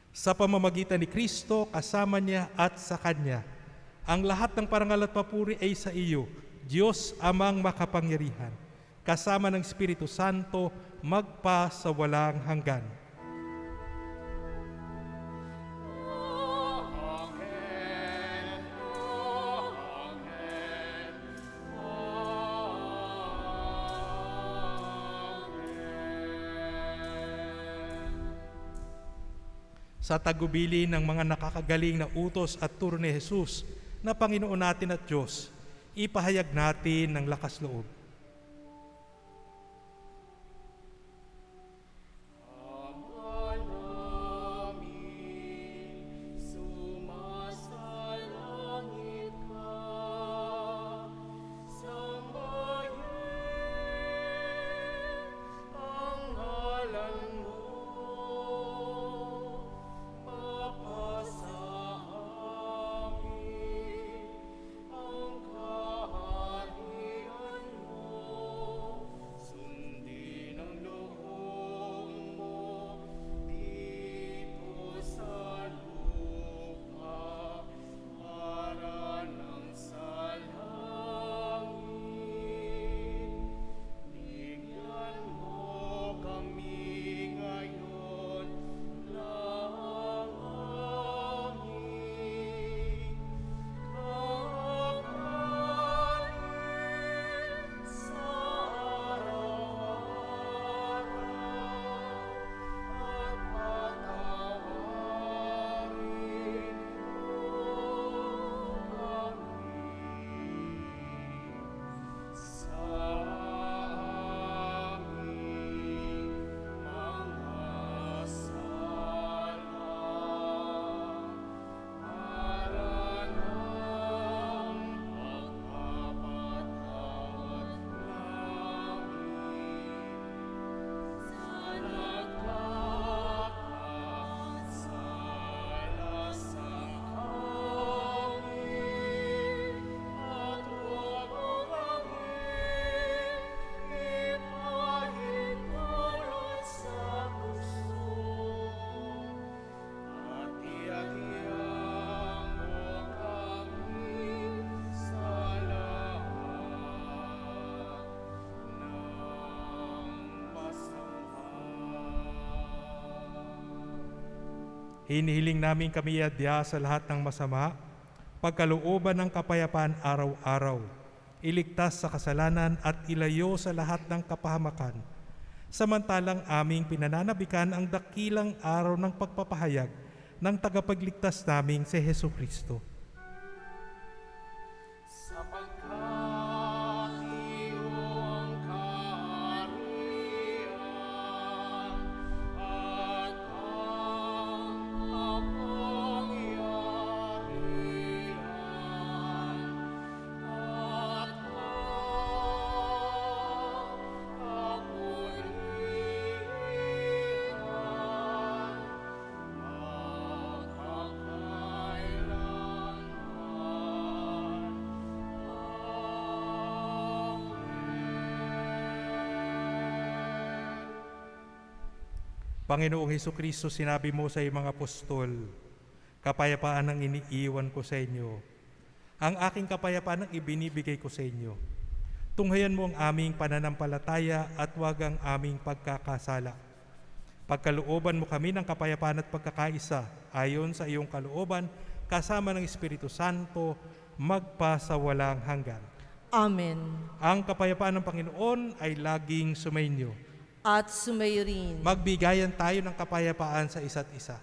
Sa pamamagitan ni Kristo, kasama niya at sa Kanya, ang lahat ng parangal at papuri ay sa iyo, Diyos Amang makapangyarihan, kasama ng Espiritu Santo, magpa sa walang hanggan. Amen. Amen. Sa tagubili ng mga nakakagaling na utos at turo ni Jesus na Panginoon natin at Diyos, ipahayag natin ng lakas loob. Ama namin, sumasalangit ka, sambahin ang ngalan mo, mapasa amin ang kaharian mo. Hinihiling namin kami adya sa lahat ng masama, pagkalooban ng kapayapaan araw-araw, iligtas sa kasalanan at ilayo sa lahat ng kapahamakan. Samantalang aming pinananabikan ang dakilang araw ng pagpapahayag ng tagapagligtas naming si Hesu Kristo. Sapagkat iyong kaharian at ang kapangyarihan at ang kapulihan Panginoong Hesu Kristo, sinabi mo sa iyong mga apostol, kapayapaan ang iniiwan ko sa inyo. Ang aking kapayapaan ang ibinibigay ko sa inyo. Tunghayan mo ang aming pananampalataya at huwag ang aming pagkakasala. Pagkalooban mo kami ng kapayapaan at pagkakaisa ayon sa iyong kalooban kasama ng Espiritu Santo magpasawalang hanggan. Amen. Ang kapayapaan ng Panginoon ay laging sumainyo. At sumayo rin. Magbigayan tayo ng kapayapaan sa isa't isa.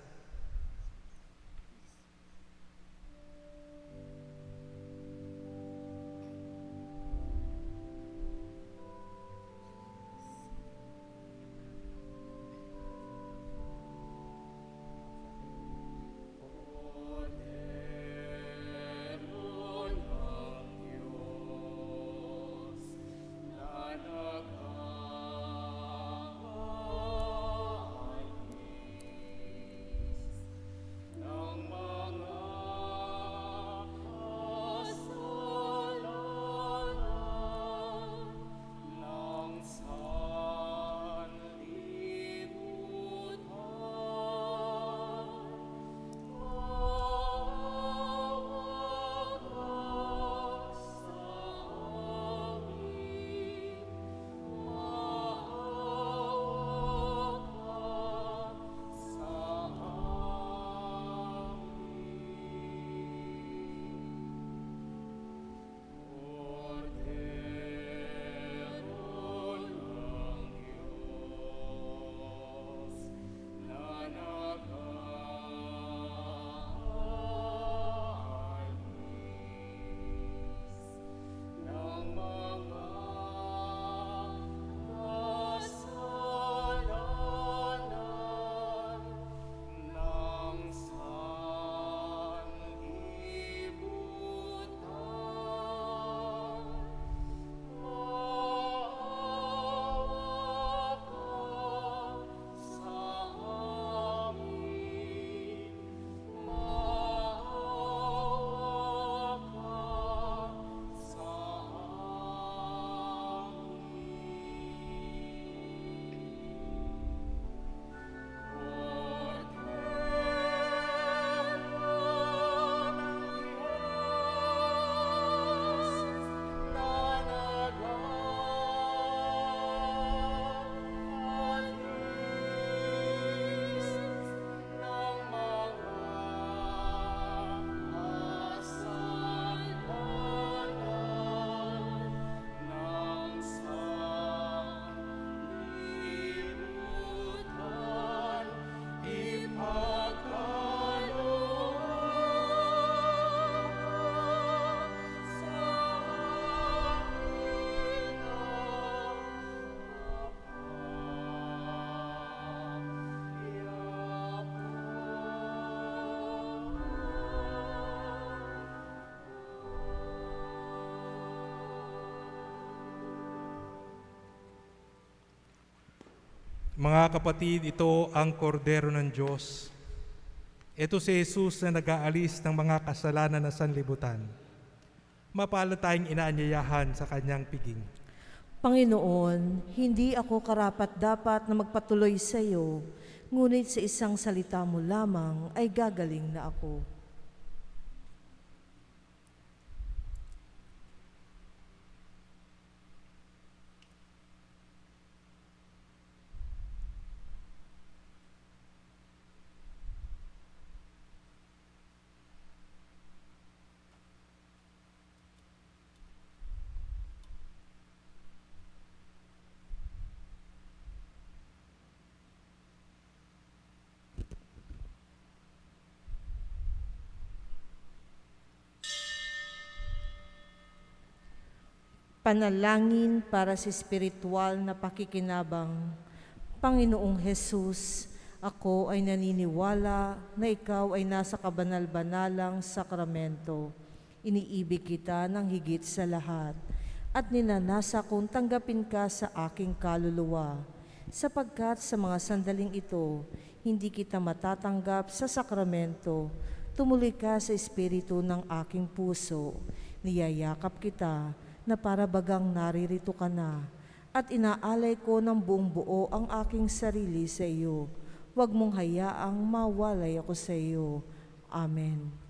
Mga kapatid, ito ang kordero ng Diyos. Ito si Jesus na nag-aalis ng mga kasalanan ng sanlibutan. Mapalad tayong inaanyayahan sa kanyang piging. Panginoon, hindi ako karapat-dapat na magpatuloy sa iyo, ngunit sa isang salita mo lamang ay gagaling na ako. Panalangin para sa espiritual na pakikinabang. Panginoong Hesus, ako ay naniniwala na ikaw ay nasa kabanal-banalang sakramento. Iniibig kita ng higit sa lahat at ninanasa kong tanggapin ka sa aking kaluluwa. Sapagkat sa mga sandaling ito, hindi kita matatanggap sa sakramento, tumuloy ka sa espiritu ng aking puso. Niyayakap kita na para bagang naririto ka na, at inaalay ko ng buong buo ang aking sarili sa iyo. Huwag mong hayaang mawalay ako sa iyo. Amen.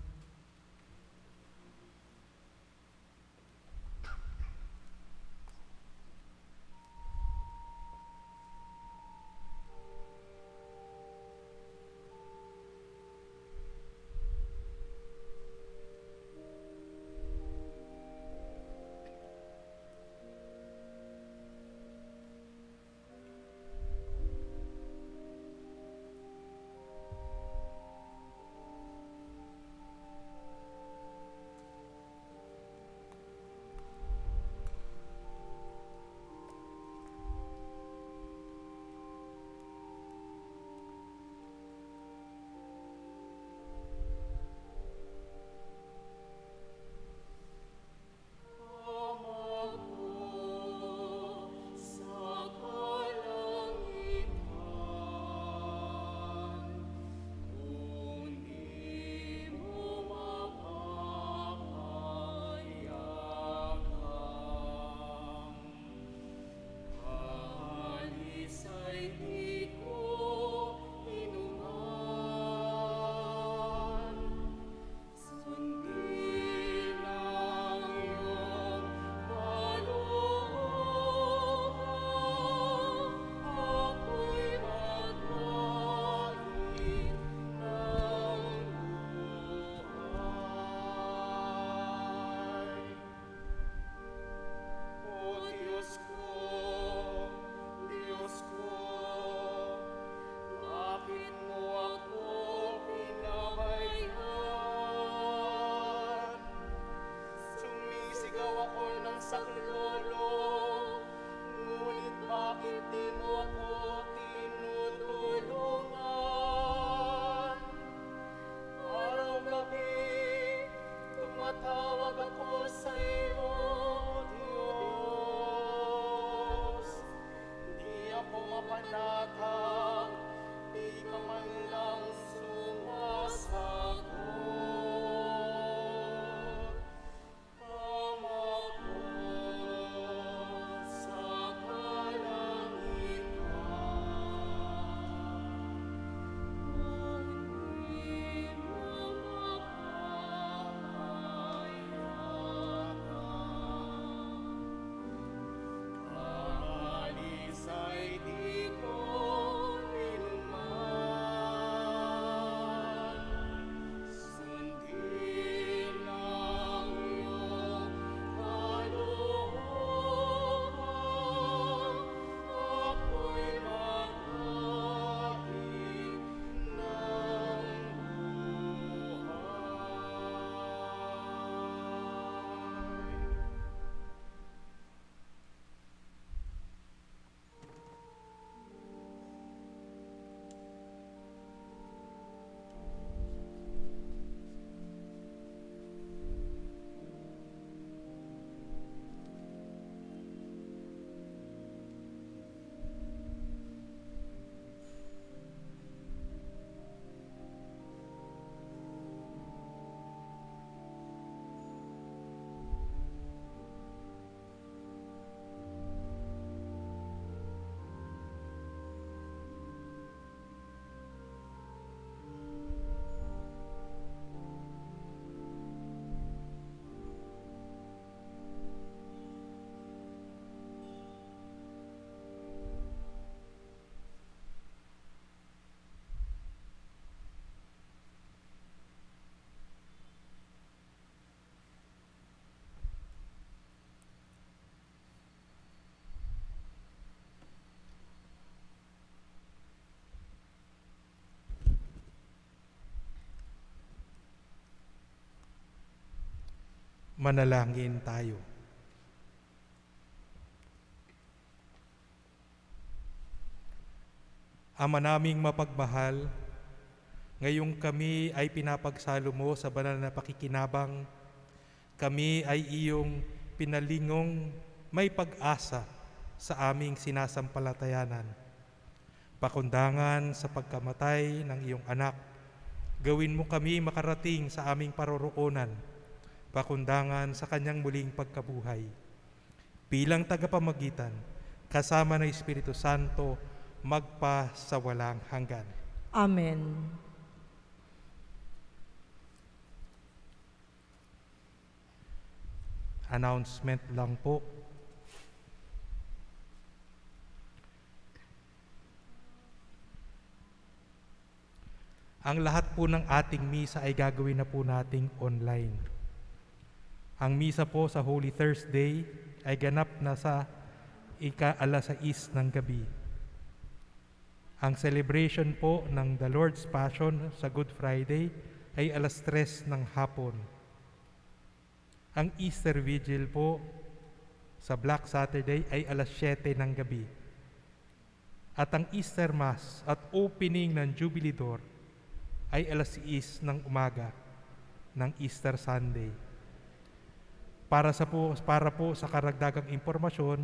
Manalangin tayo. Ama naming mapagmahal, ngayong kami ay pinapagsalo mo sa banal na pakikinabang, kami ay iyong pinalingong may pag-asa sa aming sinasampalatayanan. Pakundangan sa pagkamatay ng iyong anak, gawin mo kami makarating sa aming paroroonan, pakundangan sa kanyang muling pagkabuhay. Bilang tagapamagitan, kasama ng Espiritu Santo, magpa sa walang hanggan. Amen. Announcement lang po. Ang lahat po ng ating misa ay gagawin na po nating online. Ang misa po sa Holy Thursday ay ganap na sa ika-alas 6 ng gabi. Ang celebration po ng the Lord's Passion sa Good Friday ay alas 3 ng hapon. Ang Easter Vigil po sa Black Saturday ay alas 7 ng gabi. At ang Easter Mass at opening ng Jubilee Door ay alas 6 ng umaga ng Easter Sunday. Para po sa karagdagang impormasyon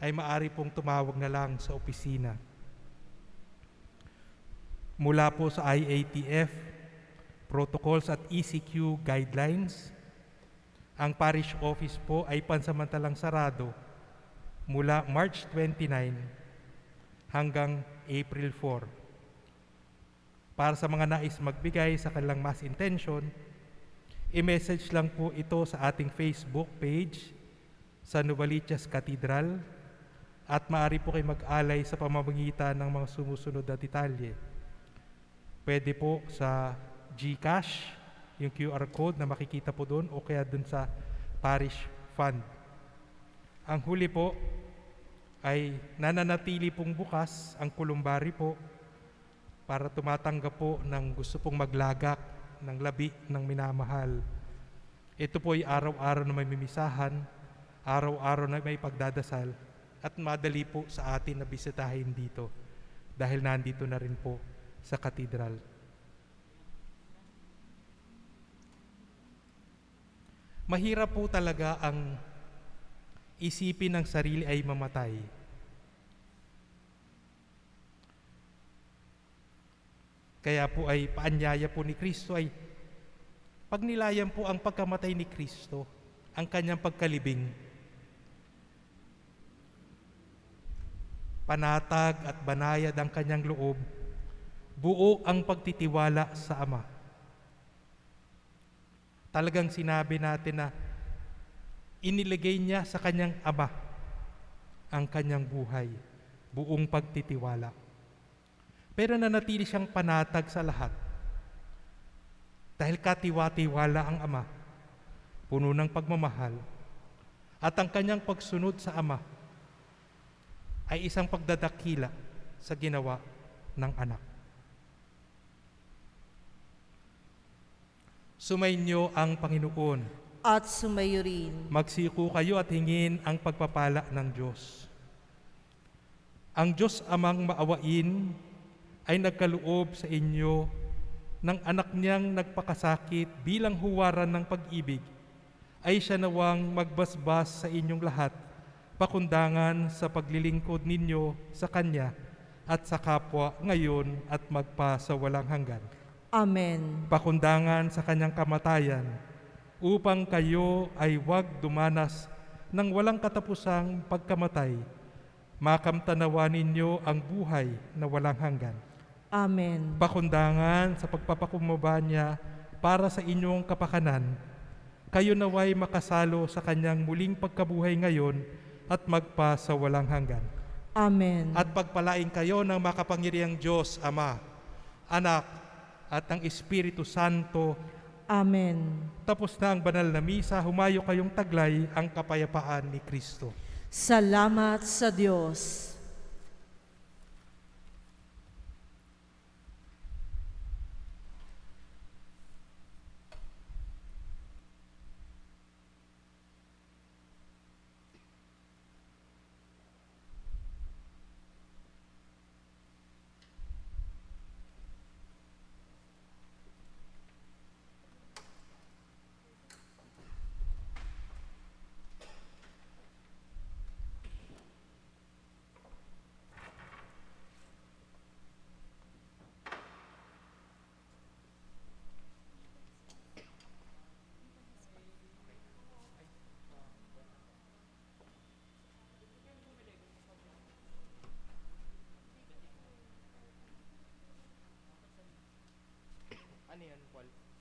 ay maaari pong tumawag na lang sa opisina. Mula po sa IATF, protocols at ECQ guidelines, ang parish office po ay pansamantalang sarado mula March 29 hanggang April 4. Para sa mga nais magbigay sa kanilang mass intention, i-message lang po ito sa ating Facebook page sa Novaliches Cathedral at maaari po kayo mag-alay sa pamamagitan ng mga sumusunod na detalye. Pwede po sa GCash, yung QR code na makikita po doon, o kaya doon sa parish fund. Ang huli po ay nananatili pong bukas ang kulumbari po para tumatanggap po ng gusto pong maglagak ng labi ng minamahal. Ito po ay araw-araw na may mimisahan, araw-araw na may pagdadasal, at madali po sa atin na bisitahin dito dahil nandito na rin po sa katedral. Mahirap po talaga ang isipin ng sarili ay mamatay. Kaya po ay paanyaya po ni Kristo ay pagnilayan po ang pagkamatay ni Kristo, ang kanyang pagkalibing. Panatag at banayad ang kanyang loob, buo ang pagtitiwala sa Ama. Talagang sinabi natin na iniligay niya sa kanyang Ama ang kanyang buhay, buong pagtitiwala. Pero nanatili siyang panatag sa lahat. Dahil katiwa-tiwala ang Ama, puno ng pagmamahal, at ang kanyang pagsunod sa Ama ay isang pagdadakila sa ginawa ng anak. Sumainyo ang Panginoon. At sumayo rin. Magsiko kayo at hingin ang pagpapala ng Diyos. Ang Diyos Amang maawain ay nagkaloob sa inyo ng anak niyang nagpakasakit bilang huwaran ng pag-ibig, ay siya nawang magbasbas sa inyong lahat, pakundangan sa paglilingkod ninyo sa Kanya at sa kapwa ngayon at magpa sa walang hanggan. Amen. Pakundangan sa Kanyang kamatayan, upang kayo ay huwag dumanas ng walang katapusang pagkamatay, makamtanawa ninyo ang buhay na walang hanggan. Amen. Pakundangan sa pagpapakumbaba niya para sa inyong kapakanan, kayo naway makasalo sa kanyang muling pagkabuhay ngayon at magpa sa walang hanggan. Amen. At pagpalain kayo ng makapangyarihang Diyos, Ama, Anak, at ang Espiritu Santo. Amen. Tapos na ang banal na misa, humayo kayong taglay ang kapayapaan ni Kristo. Salamat sa Diyos. Paul.